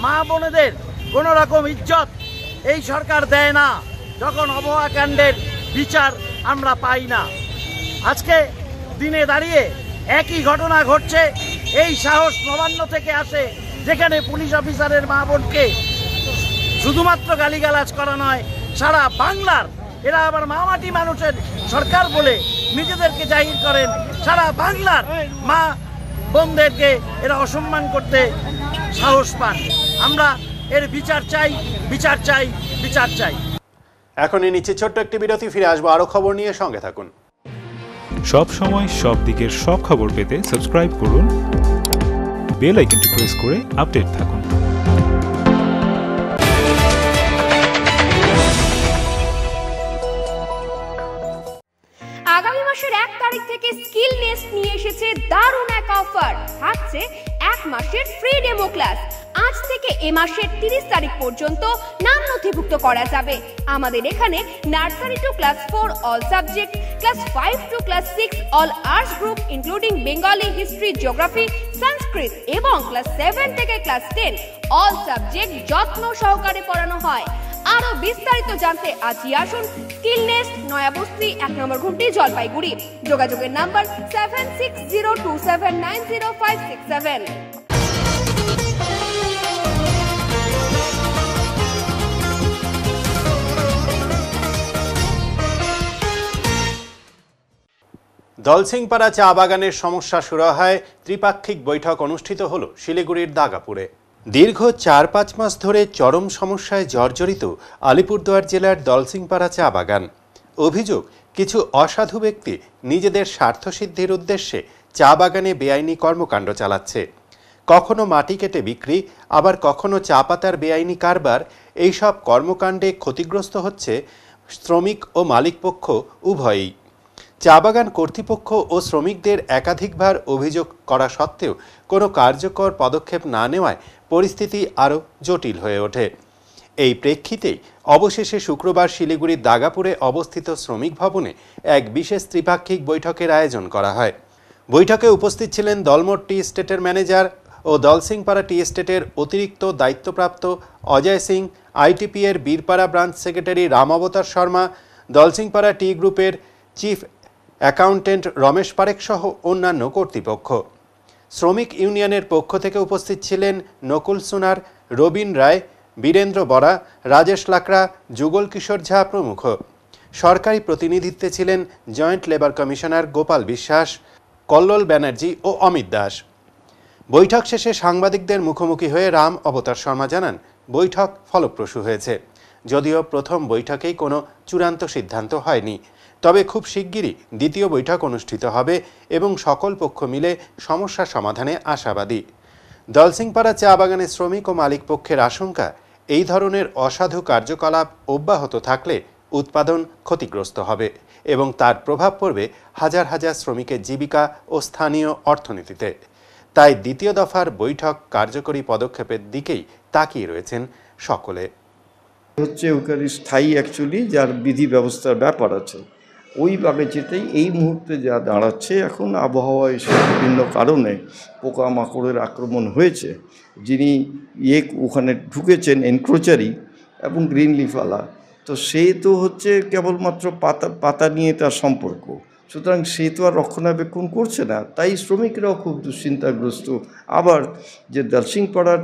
L: মা বোনেদের কোনো রকম ইজ্জত এই সরকার দেয় না, যখন অবহাকাণ্ডের বিচার আমরা পাই না। আজকে দিনে দাঁড়িয়ে একই ঘটনা ঘটছে। এই সাহস নবান্ন থেকে আসে, যেখানে পুলিশ অফিসারের মা বোনকে শুধুমাত্র গালিগালাজ করা নয়, সারা বাংলার, এরা আবার মামাটি মানুষের সরকার বলে নিজেদেরকে জাহির করেন, সারা বাংলার মা বোনদেরকে এরা অসম্মান করতে সাহস পান। আমরা এর বিচার চাই, বিচার চাই, বিচার চাই।
A: এখনই নিচে ছোট্ট একটি বিরতি, ফিরে আসবো আরো খবর নিয়ে, সঙ্গে থাকুন।
M: সব সময় সব দিকের সব খবর পেতে সাবস্ক্রাইব করুন, বেল আইকনটি প্রেস করে আপডেট থাকুন।
N: আগামী মাসের 1 তারিখ থেকে স্কিল নেস্ট নিয়ে এসেছে দারুণ এক অফার। থাকছে 1 মাসের ফ্রি ডেমো ক্লাস। আজ থেকে এ মাসের 30 তারিখ পর্যন্ত নাম নথিভুক্ত করা যাবে। আমাদের এখানে nursery to class 4 all subject, class 5 to class 6 all arts group including Bengali, history, geography, Sanskrit এবং ক্লাস 7 থেকে ক্লাস 10 অল সাবজেক্ট যত্ন সহকারে পড়ানো হয়। আরো বিস্তারিত জানতে আজই আসুন স্কিল নেস্ট, নয়াবস্তি, 1 নম্বর ঘুমটি, জলপাইগুড়ি। যোগাযোগের নাম্বার 7602790567।
A: দলসিংপাড়া চা বাগানের সমস্যা শুরু হয়, ত্রিপাক্ষিক বৈঠক অনুষ্ঠিত হলো শিলিগুড়ির দাগাপুরে। দীর্ঘ 4-5 মাস ধরে চরম সমস্যায় জর্জরিত আলিপুরদুয়ার জেলার দলসিংপাড়া চা বাগান। অভিযোগ, কিছু অসাধু ব্যক্তি নিজেদের স্বার্থসিদ্ধির উদ্দেশ্যে চা বাগানে বেআইনি কর্মকাণ্ড চালাচ্ছে। কখনো মাটি কেটে বিক্রি, আবার কখনো চা পাতার বেআইনি কারবার। এইসব কর্মকাণ্ডে ক্ষতিগ্রস্ত হচ্ছে শ্রমিক ও মালিকপক্ষ উভয়ই। চা বাগান কর্তৃপক্ষ ও শ্রমিকদের একাধিকবার অভিযোগ করা সত্ত্বেও কোনো কার্যকর পদক্ষেপ না নেওয়ায় পরিস্থিতি আরও জটিল হয়ে ওঠে। এই প্রেক্ষিতেই অবশেষে শুক্রবার শিলিগুড়ির দাগাপুরে অবস্থিত শ্রমিক ভবনে এক বিশেষ ত্রিপাক্ষিক বৈঠকের আয়োজন করা হয়। বৈঠকে উপস্থিত ছিলেন দলমোট টি এস্টেটের ম্যানেজার ও দলসিংপাড়া টি এস্টেটের অতিরিক্ত দায়িত্বপ্রাপ্ত অজয় সিং, আইটিপি এর বীরপাড়া ব্রাঞ্চ সেক্রেটারি রাম অবতার শর্মা, দলসিংপাড়া টি গ্রুপের চিফ অ্যাকাউন্টেন্ট রমেশ পারেখ সহ অন্যান্য কর্তৃপক্ষ। শ্রমিক ইউনিয়নের পক্ষ থেকে উপস্থিত ছিলেন নকুল সোনার, রবীন রায়, বীরেন্দ্র বরা, রাজেশ লাকড়া, যুগল কিশোর ঝা প্রমুখ। সরকারি প্রতিনিধিত্বে ছিলেন জয়েন্ট লেবার কমিশনার গোপাল বিশ্বাস, কল্লোল ব্যানার্জি ও অমিত দাস। বৈঠক শেষে সাংবাদিকদের মুখোমুখি হয়ে রাম অবতার শর্মা জানান, বৈঠক ফলপ্রসূ হয়েছে। যদিও প্রথম বৈঠকেই কোনো চূড়ান্ত সিদ্ধান্ত হয়নি, তবে খুব শিগগিরই দ্বিতীয় বৈঠক অনুষ্ঠিত হবে এবং সকল পক্ষ মিলে সমস্যা সমাধানে আশাবাদী। দলসিংপাড়া চা বাগানের শ্রমিক ও মালিক পক্ষের আশঙ্কা, এই ধরনের অসাধু কার্যকলাপ অব্যাহত থাকলে উৎপাদন ক্ষতিগ্রস্ত হবে এবং তার প্রভাব পড়বে হাজার হাজার শ্রমিকের জীবিকা ও স্থানীয় অর্থনীতিতে। তাই দ্বিতীয় দফার বৈঠক কার্যকরী পদক্ষেপের দিকেই তাকিয়ে রয়েছেন সকলে।
O: হচ্ছে ওখানে স্থায়ী অ্যাকচুয়ালি যার বিধি ব্যবস্থার ব্যাপার আছে, ওই বাগিচাতেই এই মুহূর্তে যা দাঁড়াচ্ছে, এখন আবহাওয়া এসে বিভিন্ন কারণে পোকামাকড়ের আক্রমণ হয়েছে। যিনি ওখানে ঢুকেছেন এনক্রোচারি এবং গ্রিন লিফওয়ালা, তো সে তো হচ্ছে কেবলমাত্র পাতা নিয়ে তার সম্পর্ক, সুতরাং সে তো আর রক্ষণাবেক্ষণ করছে না। তাই শ্রমিকরাও খুব দুশ্চিন্তাগ্রস্ত। আবার যে দলসিংপাড়ার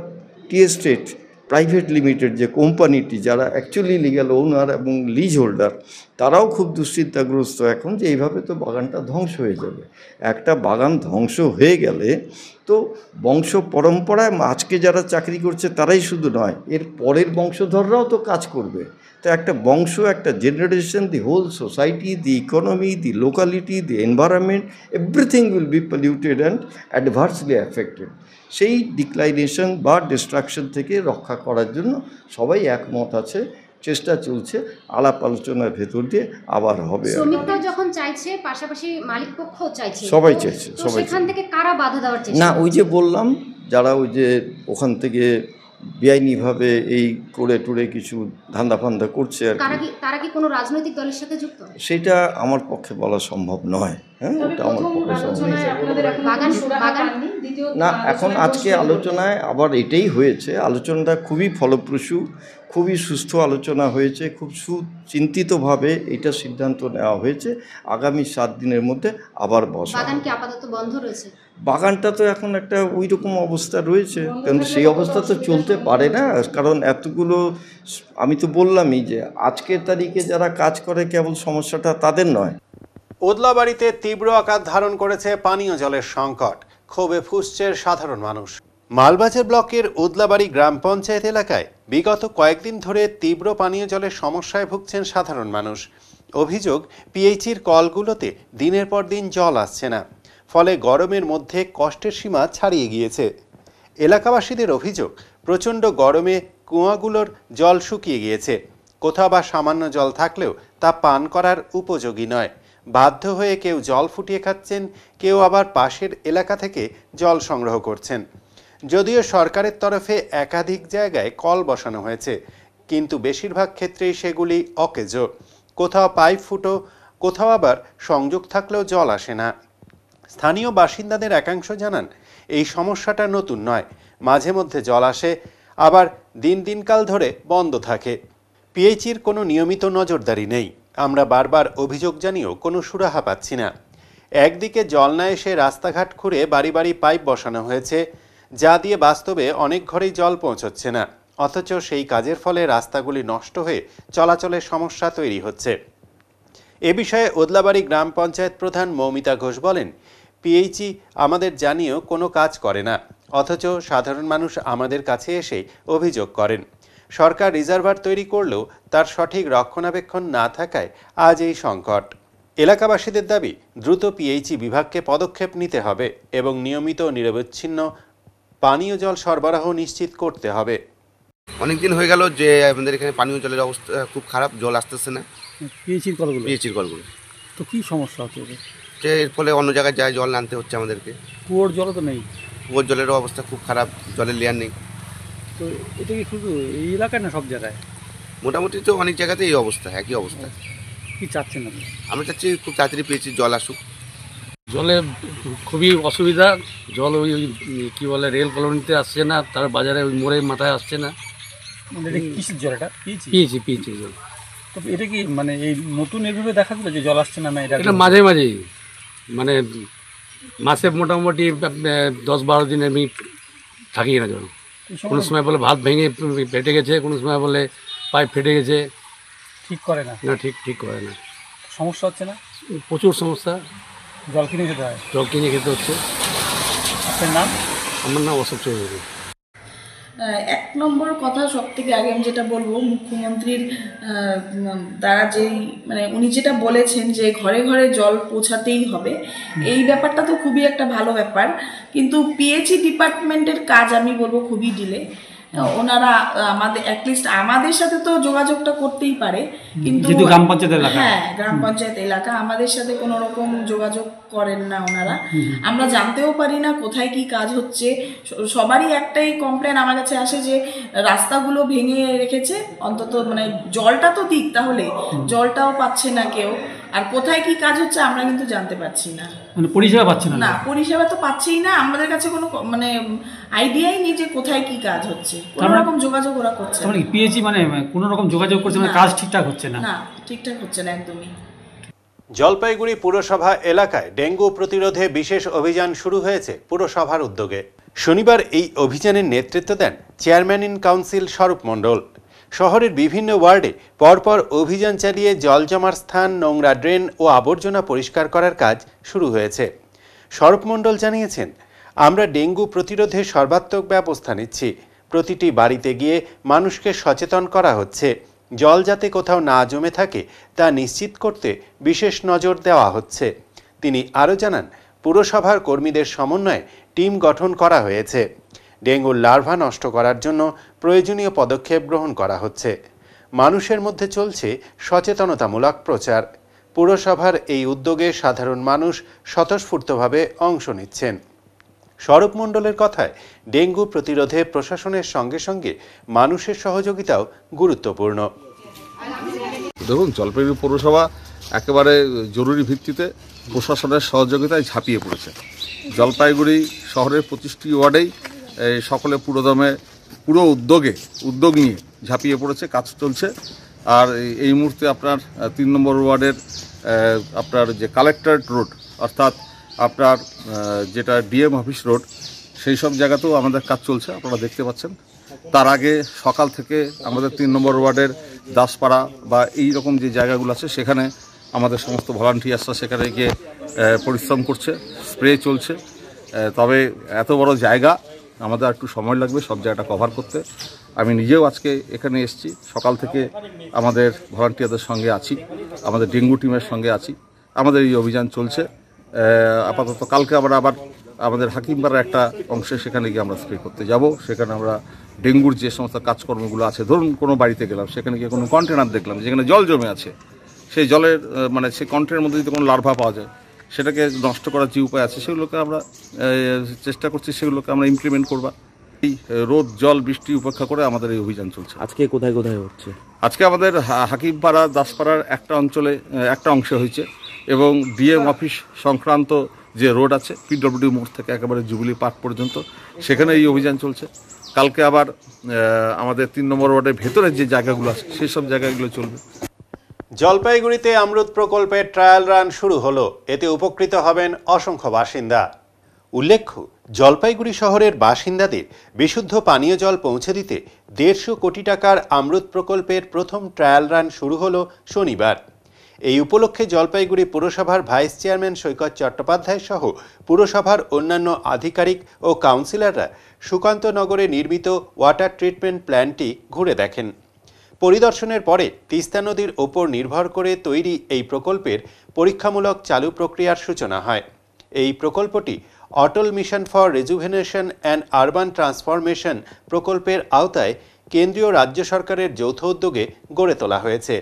O: টি এস্টেট, প্রাইভেট লিমিটেড যে কোম্পানিটি, যারা অ্যাকচুয়ালি লিগ্যাল ওনার এবং লিজ হোল্ডার, তারাও খুব দুশ্চিন্তাগ্রস্ত এখন যে এইভাবে তো বাগানটা ধ্বংস হয়ে যাবে। একটা বাগান ধ্বংস হয়ে গেলে তো বংশ পরম্পরায় আজকে যারা চাকরি করছে তারাই শুধু নয়, এর পরের বংশধররাও তো কাজ করবে। তো একটা বংশ, একটা generation, the whole society, the economy, the locality, the environment, everything will be polluted and adversely affected. সেই ডিক্লাইনেশন বা ডিস্ট্রাকশন থেকে রক্ষা করার জন্য সবাই একমত আছে, চেষ্টা চলছে, আলাপ আলোচনার ভেতর দিয়ে আবার হবে।
P: শ্রমিকরাও যখন চাইছে, পাশাপাশি মালিক পক্ষও চাইছে,
O: সবাই চাইছে,
P: তো
O: সবাই
P: সেখান থেকে কারা বাধা দেওয়ার চেষ্টা?
O: না, ওই যে বললাম, যারা ওই যে ওখান থেকে বেআইনিভাবে এই করে টুরে কিছু ধান্দা ফান্দা করছে আর কি,
P: তারা কি কোনো রাজনৈতিক দলের সাথে যুক্ত?
O: সেটা আমার পক্ষে বলা সম্ভব নয়। হ্যাঁ, ওটা আমার পক্ষে সম্ভব না। এখন আজকে আলোচনায় আবার এটাই হয়েছে, আলোচনাটা খুবই ফলপ্রসূ, খুবই সুস্থ আলোচনা হয়েছে, খুব সুচিন্তিতভাবে এটা সিদ্ধান্ত নেওয়া হয়েছে আগামী 7 দিনের মধ্যে আবার বসা।
P: বাগান কি আপাতত বন্ধ রয়েছে?
O: বাগানটা তো এখন একটা ওই রকম অবস্থা রয়েছে, কিন্তু সেই অবস্থা তো চলতে পারে না, কারণ এতগুলো, আমি তো বললামই যে আজকের তারিখে যারা কাজ করে কেবল সমস্যাটা তাদের নয়।
A: ওদলাবাড়িতে তীব্র আকার ধারণ করেছে পানীয় জলের সংকট, ক্ষোভে ফুঁসছে সাধারণ মানুষ। মালবাজার ব্লকের ওদলাবাড়ি গ্রাম পঞ্চায়েত এলাকায় বিগত কয়েকদিন ধরে তীব্র পানীয় জলের সমস্যায় ভুগছেন সাধারণ মানুষ। অভিযোগ, পিএইচির কলগুলোতে দিনের পর দিন জল আসছে না, ফলে গরমের মধ্যে কষ্টের সীমা ছাড়িয়ে গিয়েছে। এলাকাবাসীদের অভিযোগ, প্রচণ্ড গরমে কুয়াগুলোর জল শুকিয়ে গিয়েছে, কোথাও বা সামান্য জল থাকলেও তা পান করার উপযোগী নয়। বাধ্য হয়ে কেউ জল ফুটিয়ে খাচ্ছেন, কেউ আবার পাশের এলাকা থেকে জল সংগ্রহ করছেন। যদিও সরকারের তরফে একাধিক জায়গায় কল বসানো হয়েছে, কিন্তু বেশিরভাগ ক্ষেত্রেই সেগুলি অকেজ। কোথাও পাইপ ফুটো, কোথাও আবার সংযোগ থাকলেও জল আসে না। স্থানীয় বাসিন্দাদের একাংশ জানান, এই সমস্যাটা নতুন নয়, মাঝে মধ্যে জল আসে, আবার দিনকাল ধরে বন্ধ থাকে। পিএইচির কোনো নিয়মিত নজরদারি নেই। আমরা বারবার অভিযোগ জানিয়েও কোনো সুরাহা পাচ্ছি না। একদিকে জল না এসে রাস্তাঘাট খুঁড়ে বাড়ি বাড়ি পাইপ বসানো হয়েছে, যা দিয়ে বাস্তবে অনেক ঘরেই জল পৌঁছচ্ছে না, অথচ সেই কাজের ফলে রাস্তাগুলি নষ্ট হয়ে চলাচলের সমস্যা তৈরি হচ্ছে। এ বিষয়ে ওদলাবাড়ি গ্রাম পঞ্চায়েত প্রধান মৌমিতা ঘোষ বলেন, পিএইচি আমাদের জানিয়েও কোনো কাজ করে না, অথচ সাধারণ মানুষ আমাদের কাছে এসে অভিযোগ করেন। সরকার রিজার্ভার তৈরি করলেও তার সঠিক রক্ষণাবেক্ষণ না থাকায় আজ এই সংকট। এলাকাবাসীদের দাবি, দ্রুত পিএইচি বিভাগকে পদক্ষেপ নিতে হবে এবং নিয়মিত নিরবচ্ছিন্ন পানীয় জল সরবরাহ নিশ্চিত করতে হবে।
Q: অনেকদিন হয়ে গেল যে আমাদের এখানে পানীয় জলের অবস্থা খুব খারাপ, জল আসতেছে না।
R: পিএইচির কলগুলো তো কি সমস্যা হচ্ছে?
Q: যে এর ফলে অন্য জায়গায় যায় জল আনতে হচ্ছে আমাদেরকে।
R: কুয়োর জলও তো নেই।
Q: কুয়োর জলেরও অবস্থা খুব খারাপ, জলের লেয়ার নেই।
R: তো এটা কি শুধু এই এলাকায় না সব জায়গায়?
Q: মোটামুটি তো অনেক জায়গাতেই এই অবস্থা, একই অবস্থা।
R: কি চাচ্ছেন আপনি?
Q: আমরা চাচ্ছি খুব তাড়াতাড়ি পিএইচির জল আসুক।
S: জলে খুবই অসুবিধা, জল ওই কী বলে রেল কলোনিতে আসছে না, তার বাজারে ওই মোড়ের মাথায় আসছে না।
R: এটা কিসের জল? এটা
S: পিএইচি জল।
R: তো এটা কি মানে এই নতুন এভাবে দেখা দিল যে জল আসছে না?
S: এটা মাঝে মাঝেই, মানে মাসে মোটামুটি 10-12 দিন আমি থাকি না জল। কোনো সময় বলে ভাত ভেঙে ফেটে গেছে, কোনো সময় বলে পাইপ ফেটে গেছে।
R: ঠিক করে না?
S: না, ঠিক করে না।
R: সমস্যা হচ্ছে না?
S: প্রচুর সমস্যা।
R: জল কিনে খেতে হয়?
S: জল কিনে খেতে হচ্ছে।
R: আপনার নাম?
S: আমার নাম অশোক চৌধুরী।
T: 1 নম্বর কথা সব থেকে আগে আমি যেটা বলবো, মুখ্যমন্ত্রীর দ্বারা যেই মানে উনি যেটা বলেছেন যে ঘরে ঘরে জল পৌঁছাতেই হবে, এই ব্যাপারটা তো খুবই একটা ভালো ব্যাপার, কিন্তু পিএইচি ডিপার্টমেন্টের কাজ আমি বলবো খুবই ডিলে। ওনারা আমাদের অ্যাটলিস্ট আমাদের সাথে তো যোগাযোগটা করতেই পারে, কিন্তু
R: গ্রাম পঞ্চায়েত এলাকা,
T: হ্যাঁ গ্রাম পঞ্চায়েত এলাকা, আমাদের সাথে কোনো রকম যোগাযোগ করেন না ওনারা। আমরা জানতেও পারি না কোথায় কি কাজ হচ্ছে। সবারই একটাই কমপ্লেন আমার কাছে আসে যে রাস্তাগুলো ভেঙে রেখেছে, অন্তত মানে জলটা তো দিক, তাহলে জলটাও পাচ্ছে না কেউ, আর কোথায় কি কাজ হচ্ছে আমরা কিন্তু জানতে পারছি না।
R: মানে পরিষেবা পাচ্ছে না?
T: না, পরিষেবা তো পাচ্ছেই না। আমাদের কাছে কোনো মানে আইডিয়াই নেই যে কোথায় কি কাজ হচ্ছে, কোনো রকম যোগাযোগ ওরা করছে না।
R: মানে পিএইচি মানে কোনো রকম যোগাযোগ করছে না, কাজ ঠিকঠাক হচ্ছে না?
T: না, ঠিকঠাক হচ্ছে না একদমই।
A: জলপাইগুড়ি পুরসভা এলাকায় ডেঙ্গু প্রতিরোধে বিশেষ অভিযান শুরু হয়েছে পুরসভার উদ্যোগে। শনিবার এই অভিযানের নেতৃত্ব দেন চেয়ারম্যান ইন কাউন্সিল স্বরূপ মণ্ডল। শহরের বিভিন্ন ওয়ার্ডে পরপর অভিযান চালিয়ে জল জমার স্থান, নোংরা ড্রেন ও আবর্জনা পরিষ্কার করার কাজ শুরু হয়েছে। স্বরূপ মণ্ডল জানিয়েছেন, আমরা ডেঙ্গু প্রতিরোধে সর্বাত্মক ব্যবস্থা নিচ্ছি। প্রতিটি বাড়িতে গিয়ে মানুষকে সচেতন করা হচ্ছে। জল যাতে কোথাও না জমে থাকে তা নিশ্চিত করতে বিশেষ নজর দেওয়া হচ্ছে। তিনি আরও জানান, পুরসভার কর্মীদের সমন্বয়ে টিম গঠন করা হয়েছে। ডেঙ্গুর লার্ভা নষ্ট করার জন্য প্রয়োজনীয় পদক্ষেপ গ্রহণ করা হচ্ছে। মানুষের মধ্যে চলছে সচেতনতামূলক প্রচার। পুরসভার এই উদ্যোগে সাধারণ মানুষ স্বতঃস্ফূর্তভাবে অংশ নিচ্ছেন। স্বরূপ মণ্ডলের কথায়, ডেঙ্গু প্রতিরোধে প্রশাসনের সঙ্গে সঙ্গে মানুষের সহযোগিতাও গুরুত্বপূর্ণ।
U: দেখুন, জলপাইগুড়ি পৌরসভা একেবারে জরুরি ভিত্তিতে প্রশাসনের সহযোগিতায় ঝাঁপিয়ে পড়েছে। জলপাইগুড়ি শহরের 25টি ওয়ার্ডেই সকলে পুরো উদ্যোগ নিয়ে ঝাঁপিয়ে পড়েছে, কাজ চলছে। আর এই মুহূর্তে আপনার 3 নম্বর ওয়ার্ডের আপনার যে কালেক্টরেট রোড, অর্থাৎ আপনার যেটা ডিএম অফিস রোড, সেই সব জায়গাতেও আমাদের কাজ চলছে, আপনারা দেখতে পাচ্ছেন। তার আগে সকাল থেকে আমাদের 3 নম্বর ওয়ার্ডের দাসপাড়া বা এই রকম যে জায়গাগুলো আছে সেখানে আমাদের সমস্ত ভলান্টিয়ার্সরা সেখানে গিয়ে পরিশ্রম করছে, স্প্রে চলছে। তবে এত বড় জায়গা, আমাদের একটু সময় লাগবে সব জায়গাটা কভার করতে। আমি নিজেও আজকে এখানে এসেছি, সকাল থেকে আমাদের ভলান্টিয়ারদের সঙ্গে আছি, আমাদের ডেঙ্গু টিমের সঙ্গে আছি। আমাদের এই অভিযান চলছে। আপাতত কালকে আবার আমাদের হাকিমপাড়ার একটা অংশে সেখানে গিয়ে আমরা স্প্রে করতে যাব। সেখানে আমরা ডেঙ্গুর যে সমস্ত কাজকর্মগুলো আছে, ধরুন কোনো বাড়িতে গেলাম, সেখানে গিয়ে কোনো কন্টেনার দেখলাম যেখানে জল জমে আছে, সেই জলের সেই কন্টেনারের মধ্যে যদি কোনো লার্ভা পাওয়া যায়, সেটাকে নষ্ট করার যে উপায় আছে সেগুলোকে আমরা চেষ্টা করছি, সেগুলোকে আমরা ইমপ্লিমেন্ট করব। এই রোদ, জল, বৃষ্টি উপেক্ষা করে আমাদের এই অভিযান চলছে।
V: আজকে কোথায় কোথায় হচ্ছে?
U: আজকে আমাদের হাকিমপাড়া, দাসপাড়ার একটা অংশে হয়েছে, এবং ডিএম অফিস সংক্রান্ত যে রোড আছে, পিডব্লিউডি মোড় থেকে একেবারে জুবিলি পার্ক পর্যন্ত, সেখানে এই অভিযান চলছে। কালকে আবার আমাদের 3 নম্বর ওয়ার্ডের ভেতরের যে জায়গাগুলো আছে সেই সব জায়গাগুলো চলবে।
A: জলপাইগুড়িতে অমৃত প্রকল্পের ট্রায়াল রান শুরু হলো। এতে উপকৃত হবেন অসংখ্য বাসিন্দা। উল্লেখ্য, জলপাইগুড়ি শহরের বাসিন্দাদের বিশুদ্ধ পানীয় জল পৌঁছে দিতে 150 কোটি টাকার অমৃত প্রকল্পের প্রথম ট্রায়াল রান শুরু হলো শনিবার। এই উপলক্ষে জলপাইগুড়ি পুরসভার ভাইস চেয়ারম্যান সৈকত চট্টোপাধ্যায় সহ পুরসভার অন্যান্য আধিকারিক ও কাউন্সিলররা সুকান্তনগরে নির্মিত ওয়াটার ট্রিটমেন্ট প্ল্যান্টটি ঘুরে দেখেন। পরিদর্শনের পরে তিস্তা নদীর ওপর নির্ভর করে তৈরি এই প্রকল্পের পরীক্ষামূলক চালু প্রক্রিয়ার সূচনা হয়। এই প্রকল্পটি Atal mission for rejuvenation and urban transformation প্রকল্পের আওতায় কেন্দ্রীয় রাজ্য সরকারের যৌথ উদ্যোগে গড়ে তোলা হয়েছে।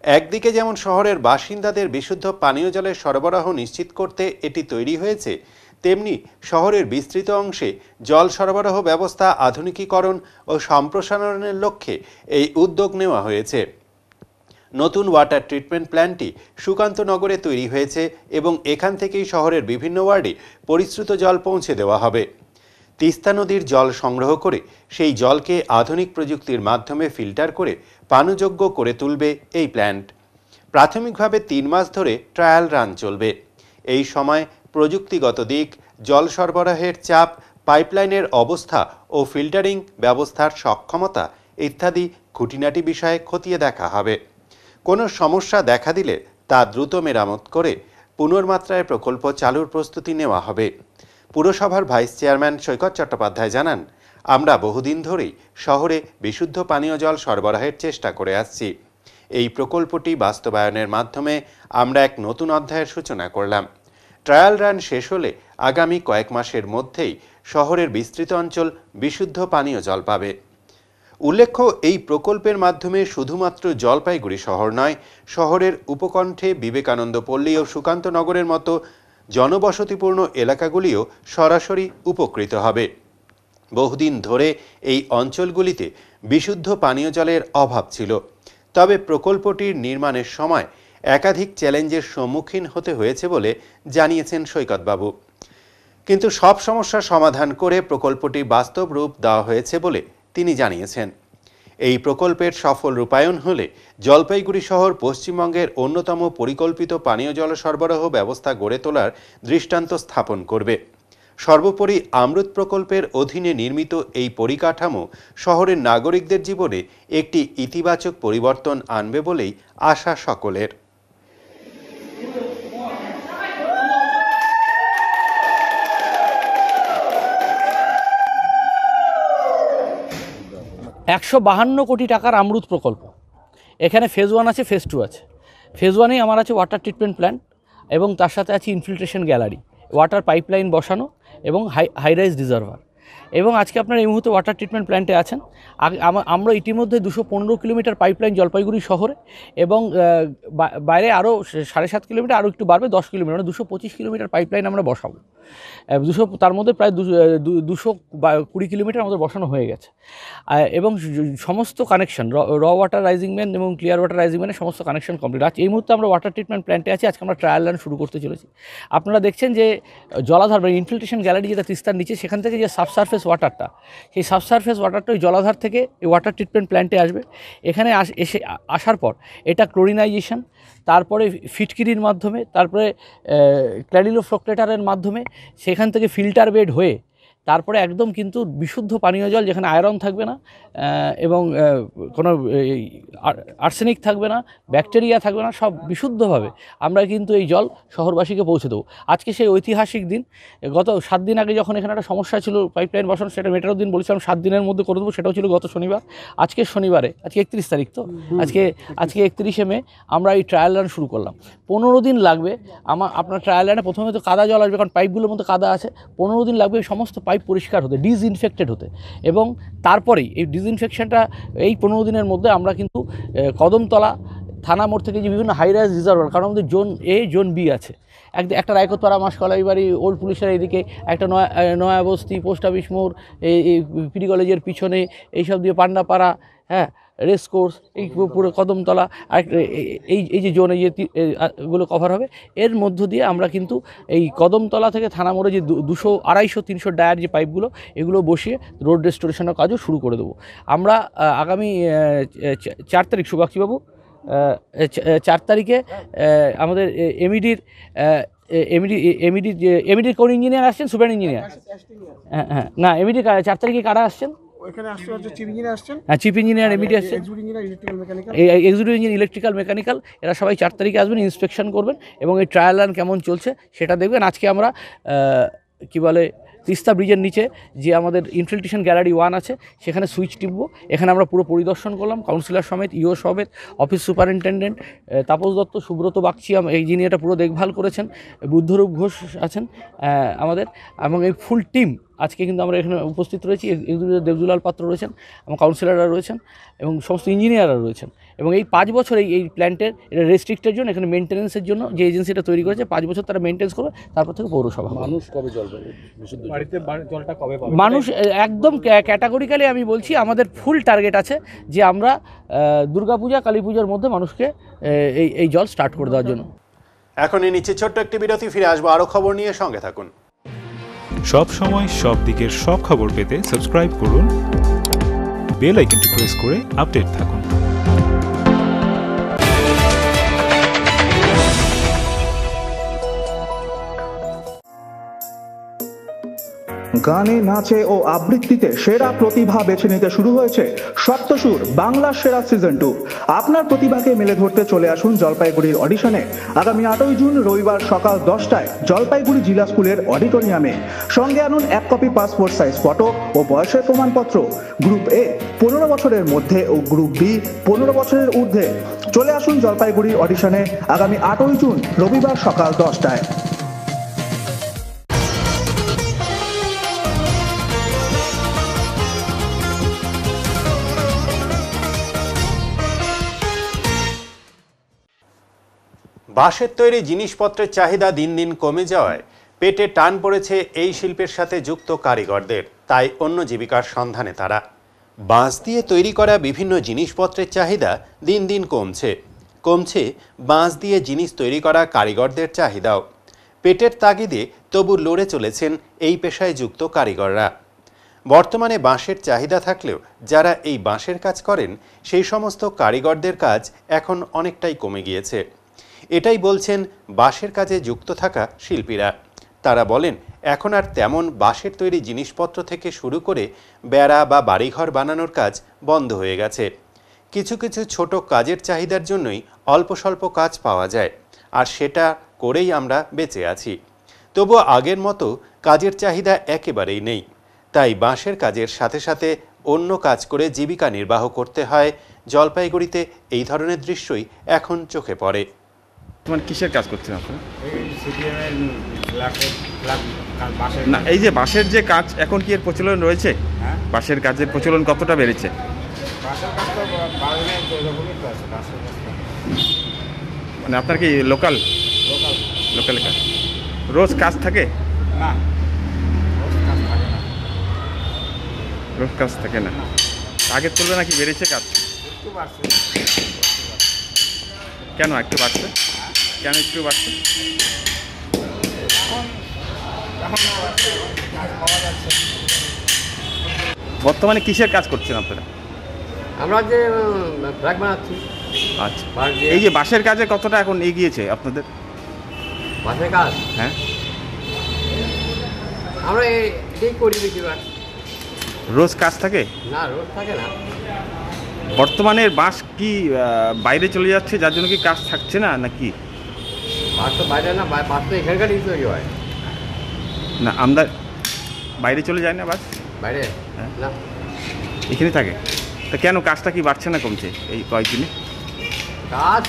A: একদিকে যেমন শহরের বাসিন্দাদের বিশুদ্ধ পানীয় জলের সরবরাহ নিশ্চিত করতে এটি তৈরি হয়েছে, তেমনি শহরের বিস্তৃত অংশে জল সরবরাহ ব্যবস্থা আধুনিকীকরণ ও সম্প্রসারণের লক্ষ্যে এই উদ্যোগ নেওয়া হয়েছে। নতুন ওয়াটার ট্রিটমেন্ট প্ল্যান্টটি সুকান্তনগরে তৈরি হয়েছে এবং এখান থেকেই শহরের বিভিন্ন ওয়ার্ডে পরিশ্রুত জল পৌঁছে দেওয়া হবে। তিস্তা নদীর জল সংগ্রহ করে সেই জলকে আধুনিক প্রযুক্তির মাধ্যমে ফিল্টার করে পানযোগ্য করে তুলবে এই প্ল্যান্ট। প্রাথমিকভাবে 3 মাস ধরে ট্রায়াল রান চলবে। এই সময় প্রযুক্তিগত দিক, জল সরবরাহের চাপ, পাইপলাইনের অবস্থা ও ফিল্টারিং ব্যবস্থার সক্ষমতা ইত্যাদি খুঁটিনাটি বিষয়ে খতিয়ে দেখা হবে। কোনো সমস্যা দেখা দিলে তা দ্রুত মেরামত করে পুনর্মাত্রায় প্রকল্প চালুর প্রস্তুতি নেওয়া হবে। পুরসভার ভাইস চেয়ারম্যান সৈকত চট্টোপাধ্যায় জানান, আমরা বহুদিন ধরেই শহরে বিশুদ্ধ পানীয় জল সরবরাহের চেষ্টা করে আসছি। এই প্রকল্পটি বাস্তবায়নের মাধ্যমে আমরা এক নতুন অধ্যায়ের সূচনা করলাম। ট্রায়াল রান শেষ হলে আগামী কয়েক মাসের মধ্যেই শহরের বিস্তৃত অঞ্চল বিশুদ্ধ পানীয় জল পাবে। উল্লেখ্য, এই প্রকল্পের মাধ্যমে শুধুমাত্র জলপাইগুড়ি শহর নয়, শহরের উপকণ্ঠে বিবেকানন্দ পল্লী ও সুকান্তনগরের মতো জনবসতিপূর্ণ এলাকাগুলিও সরাসরি উপকৃত হবে। বহুদিন ধরে এই অঞ্চলগুলিতে বিশুদ্ধ পানীয় জলের অভাব ছিল। তবে প্রকল্পটির নির্মাণের সময় একাধিক চ্যালেঞ্জের সম্মুখীন হতে হয়েছে বলে জানিয়েছেন সৈকতবাবু। কিন্তু সব সমস্যার সমাধান করে প্রকল্পটি বাস্তব রূপ দেওয়া হয়েছে বলে তিনি জানিয়েছেন। এই প্রকল্পের সফল রূপায়ণ হলে জলপাইগুড়ি শহর পশ্চিমবঙ্গের অন্যতম পরিকল্পিত পানীয় জল সরবরাহ ব্যবস্থা গড়ে তোলার দৃষ্টান্ত স্থাপন করবে। সর্বোপরি অমৃত প্রকল্পের অধীনে নির্মিত এই পরিকাঠামো শহরের নাগরিকদের জীবনে একটি ইতিবাচক পরিবর্তন আনবে বলেই আশা সকলের।
C: $152 কোটি টাকার অমৃত প্রকল্প। এখানে ফেজ 1 আছে, ফেজ 2 আছে। ফেজ 1-এ আমার আছে ওয়াটার ট্রিটমেন্ট প্ল্যান্ট এবং তার সাথে আছে ইনফিল্ট্রেশন গ্যালারি, ওয়াটার পাইপলাইন বসানো এবং হাই রাইজ রিজার্ভার। এবং আজকে আপনারা এই মুহূর্তে ওয়াটার ট্রিটমেন্ট প্ল্যান্টে আছেন। আমরা ইতিমধ্যে 215 কিলোমিটার পাইপলাইন জলপাইগুড়ি শহরে এবং বাইরে আরও 7.5 কিলোমিটার, আরও একটু বাড়বে 10 কিলোমিটার, মানে 225 কিলোমিটার পাইপলাইন আমরা বসাবো। তার মধ্যে প্রায় 220 কিলোমিটার আমাদের বসানো হয়ে গেছে এবং সমস্ত কানেকশন র ওয়াটার রাইজিং ম্যান এবং ক্লিয়ার ওয়াটার রাইজিং ম্যানের সমস্ত কানেকশন কমপ্লিট। আজ এই মুহূর্তে আমরা ওয়াটার ট্রিটমেন্ট প্ল্যান্টে আছি। আজকে আমরা ট্রায়াল রান শুরু করতে চলেছি। আপনারা দেখছেন যে জলাধার বা ইনফিল্ট্রেশন গ্যালারি যেটা তিস্তার নিচে, সেখান থেকে যে সাবসারফেস ওয়াটারটা, সেই সাবসারফেস ওয়াটারটা ওই জলাধার থেকে এই ওয়াটার ট্রিটমেন্ট প্ল্যান্টে আসবে। এখানে আসার পর এটা ক্লোরিনাইজেশন, তারপরে ফিটকিরির মাধ্যমে, তারপরে ক্ল্যাডিলোফ্লোক্টেটারের মাধ্যমে সেখান থেকে ফিল্টার বেড হয়ে তারপরে একদম কিন্তু বিশুদ্ধ পানীয় জল, যেখানে আয়রন থাকবে না এবং কোনো আর্সেনিক থাকবে না, ব্যাকটেরিয়া থাকবে না, সব বিশুদ্ধভাবে আমরা কিন্তু এই জল শহরবাসীকে পৌঁছে দেবো। আজকে সেই ঐতিহাসিক দিন। গত 7 দিন আগে যখন এখানে একটা সমস্যা ছিল পাইপলাইন বসানো, সেটা মেটানোর দিন বলেছিলাম 7 দিনের মধ্যে করে দেবো, সেটাও ছিল গত শনিবার। আজকে শনিবারে, আজকে 31 তারিখ, তো আজকে 31শে মে আমরা এই ট্রায়াল রান শুরু করলাম। 15 দিন লাগবে আপনার ট্রায়াল রানে। প্রথমে তো কাদা জল আসবে, কারণ পাইপগুলোর মধ্যে কাদা আছে। 15 দিন লাগবে সমস্ত পাইপ পরিষ্কার হতে, ডিসইনফেক্টেড হতে, এবং তারপরেই এই ডিসইনফেকশনটা এই 15 দিনের মধ্যে আমরা কিন্তু কদমতলা থানা মোড় থেকে যে বিভিন্ন হাই রাইজ রিজার্ভার, কারণ আমাদের জোন এ, জোন বি আছে, একটা রায়কোতপাড়া, মাসকলাই বাড়ি, ওল্ড পুলিশের এইদিকে, একটা নয়াবস্তি, পোস্ট অফিস মোড়, এই পিডি কলেজের পিছনে, এইসব দিয়ে পান্ডাপাড়া, হ্যাঁ, রেস কোর্স, এই পুরো কদমতলা, এই যে জোন, এই যে গুলো কভার হবে। এর মধ্য দিয়ে আমরা কিন্তু এই কদমতলা থেকে থানা মোড়ে যে 200, 250, 300 ডায়ার যে পাইপগুলো, এগুলো বসিয়ে রোড রেস্টোরেশনের কাজও শুরু করে দেবো আমরা। আগামী 4 তারিখ, সুভাষবাবু, 4 তারিখে আমাদের এমইডির কোন ইঞ্জিনিয়ার আসছেন? সুপার ইঞ্জিনিয়ার, হ্যাঁ, না, এমইডির 4 তারিখে কারা আসছেন? চিফ ইঞ্জিনিয়ার এমইডি আসছেন, এক্সিকিউটিভ ইঞ্জিনিয়ার ইলেকট্রিক্যাল মেকানিক্যাল, এরা সবাই 4 তারিখে আসবেন, ইন্সপেকশন করবেন এবং এই ট্রায়াল রান কেমন চলছে সেটা দেখবেন। আজকে আমরা কি বলে তিস্তা ব্রিজের নিচে যে আমাদের ইনফিল্ট্রেশন গ্যালারি 1 আছে, সেখানে সুইচ টিপবো। এখানে আমরা পুরো পরিদর্শন করলাম, কাউন্সিলর সমেত, ইও সমেত, অফিস সুপারিনটেন্ডেন্ট তাপস দত্ত, সুব্রত বাগচি, এই যিনি এটা পুরো দেখভাল করেছেন, বুদ্ধরূপ ঘোষ আছেন আমাদের, এবং এই ফুল টিম আজকে কিন্তু আমরা এখানে উপস্থিত রয়েছি। দেবদুলাল পাত্র রয়েছেন এবং কাউন্সিলররা রয়েছেন এবং সমস্ত ইঞ্জিনিয়াররা রয়েছেন। এবং এই 5 বছর এই প্ল্যান্টের, এটা রেস্ট্রিক্টের জন্য, এখানে মেনটেন্যান্সের জন্য যে এজেন্সিটা তৈরি করেছে, 5 বছর তারা মেনটেন্স করবে, তারপর থেকে পৌরসভা। মানুষ কবে জল পাবে? জলটা কবে পাবে? মানুষ একদম ক্যাটাগরিক্যালি আমি বলছি, আমাদের ফুল টার্গেট আছে যে আমরা দুর্গাপূজা, কালী পূজার মধ্যে মানুষকে এই জল স্টার্ট করে দেওয়ার জন্য।
A: এখনই নিচ্ছে ছোট্ট একটি বিরতি, ফিরে আসবো আরও খবর নিয়ে, সঙ্গে থাকুন।
M: সব সময় সব দিকের সব খবর পেতে সাবস্ক্রাইব করুন, বেল আইকনটি প্রেস করে আপডেট থাকুন।
V: গানে, নাচে ও আবৃত্তিতে সেরা প্রতিভা বেছে নিতে শুরু হয়েছে সপ্তসুর বাংলা সেরা সিজন 2। আপনার প্রতিভাকে মেলে ধরতে চলে আসুন জলপাইগুড়ির অডিশনে আগামী 8ই জুন রবিবার সকাল 10টায় জলপাইগুড়ি জিলা স্কুলের অডিটোরিয়ামে। সঙ্গে আনুন 1 কপি পাসপোর্ট সাইজ ফটো ও বয়সের প্রমাণপত্র। গ্রুপ এ 15 বছরের মধ্যে ও গ্রুপ বি 15 বছরের ঊর্ধ্বে। চলে আসুন জলপাইগুড়ির অডিশনে আগামী 8ই জুন রবিবার সকাল 10টায়।
A: বাঁশের তৈরি জিনিসপত্রের চাহিদা দিন দিন কমে যাওয়ায় পেটে টান পড়েছে এই শিল্পের সাথে যুক্ত কারিগরদের। তাই অন্য জীবিকার সন্ধানে তারা। বাঁশ দিয়ে তৈরি করা বিভিন্ন জিনিসপত্রের চাহিদা দিন দিন কমছে বাঁশ দিয়ে জিনিস তৈরি করা কারিগরদের চাহিদাও। পেটের তাগিদে তবু লড়ে চলেছেন এই পেশায় যুক্ত কারিগররা। বর্তমানে বাঁশের চাহিদা থাকলেও যারা এই বাঁশের কাজ করেন সেই সমস্ত কারিগরদের কাজ এখন অনেকটাই কমে গিয়েছে। এটাই বলছেন বাঁশের কাজে যুক্ত থাকা শিল্পীরা। তারা বলেন এখন আর তেমন বাঁশের তৈরি জিনিসপত্র থেকে শুরু করে বেড়া বা বাড়িঘর বানানোর কাজ বন্ধ হয়ে গেছে। কিছু কিছু ছোট কাজের চাহিদার জন্যই অল্প স্বল্প কাজ পাওয়া যায়, আর সেটা করেই আমরা বেঁচে আছি। তবুও আগের মতো কাজের চাহিদা একেবারেই নেই, তাই বাঁশের কাজের সাথে সাথে অন্য কাজ করে জীবিকা নির্বাহ করতে হয়। জলপাইগুড়িতে এই ধরনের দৃশ্যই এখন চোখে পড়ে।
D: তোমার কিসের কাজ করছেন আপনারা? না, এই যে বাঁশের যে কাজ, এখন কি এর প্রচলন রয়েছে? বাঁশের কাজের প্রচলন কতটা বেড়েছে? মানে আপনার কি লোকাল কাজ রোজ কাজ থাকে? না, রোজ কাজ থাকে না। আগের তুলনায় নাকি বেড়েছে কাজ? কেন একটু বাড়ছে? কেন একটু বাড়ছে? বর্তমানে কিসের কাজ করছেন আপনারা?
E: আমরা যে ফ্ল্যাগ বানাচ্ছি।
D: আচ্ছা, এই যে বাঁশের কাজে কতটা এখন এগিয়েছে আপনাদের?
E: বাঁশের কাজ?
D: হ্যাঁ,
E: আমরা এটাই করি বেশিরভাগ।
D: রোজ কাজ থাকে?
E: না, রোজ থাকে না।
D: বর্তমানে বাঁশ কি বাইরে চলে যাচ্ছে, যার জন্য কি কাজ থাকছে না নাকি?
E: বাঁশ তো বাইরে না, বাঁশ তো এখানকারই তৈরি হয়
D: না। আমরা বাইরে চলে যায় না বাঁশ?
E: বাইরে না,
D: এখানে থাকে। তা কেন কাজটা কি বাড়ছে না কমছে এই কয়েকদিনে?
E: কাজ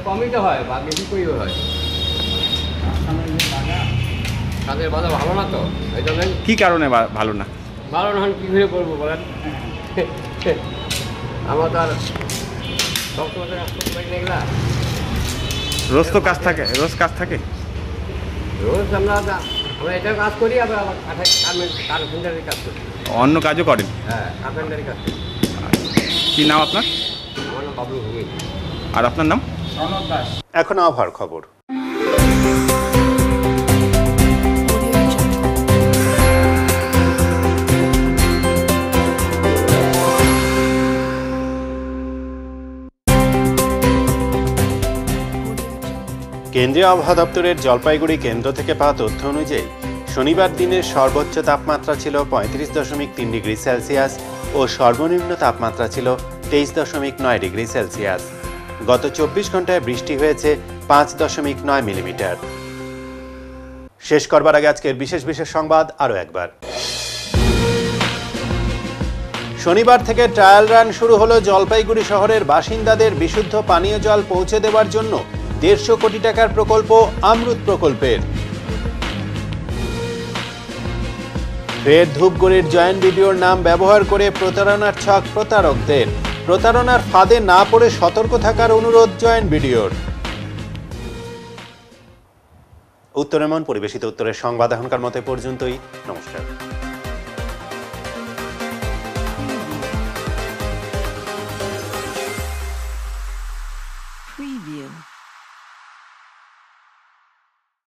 E: কমই তো হয় বা বেশি করেই হয়। কাজের বাজার ভালো না তো, এই জন্য।
D: কী কারণে ভালো না?
E: ভালো না কী করে করবো বলেন? আমার তো আর সবসময় কাজ করতে পারি না এগুলা।
D: রোজ তো কাজ থাকে? রোজ কাজ থাকে?
E: রোজ আমরা এটাও কাজ করি, আবার কার্পেন্টারি কাজ করি।
D: অন্য কাজও করেন?
E: হ্যাঁ, কার্পেন্টারি কাজ করি।
D: কী নাম আপনার?
E: আমার নাম বাবলু ভূমি।
D: আর আপনার নাম?
E: সনদ দাস।
A: এখন আবহাওয়ার খবর। কেন্দ্রীয় আবহাওয়া দপ্তরের জলপাইগুড়ি কেন্দ্র থেকে পাওয়া তথ্য অনুযায়ী শনিবার দিনের সর্বোচ্চ তাপমাত্রা ছিল 35.3 ডিগ্রি সেলসিয়াস ও সর্বনিম্ন তাপমাত্রা ছিল 23.9 ডিগ্রি সেলসিয়াস। গত 24 ঘন্টায় বৃষ্টি হয়েছে 5.9 মিলিমিটার। শেষ করবার আগে আজকের বিশেষ সংবাদ আরও একবার। শনিবার থেকে ট্রায়াল রান শুরু হলো জলপাইগুড়ি শহরের বাসিন্দাদের বিশুদ্ধ পানীয় জল পৌঁছে দেওয়ার জন্য 150 কোটি টাকার প্রকল্প অমৃত প্রকল্পের। ফের ধূপগুড়ির জয়েন্ট ভিডিওর নাম ব্যবহার করে প্রতারণার ছক প্রতারকদের। প্রতারণার ফাঁদে না পড়ে সতর্ক থাকার অনুরোধ জয়েন্ট ভিডিওর। উত্তরেমন পরিবেশিত উত্তরের সংবাদ এখনকার মতো পর্যন্তই। নমস্কার।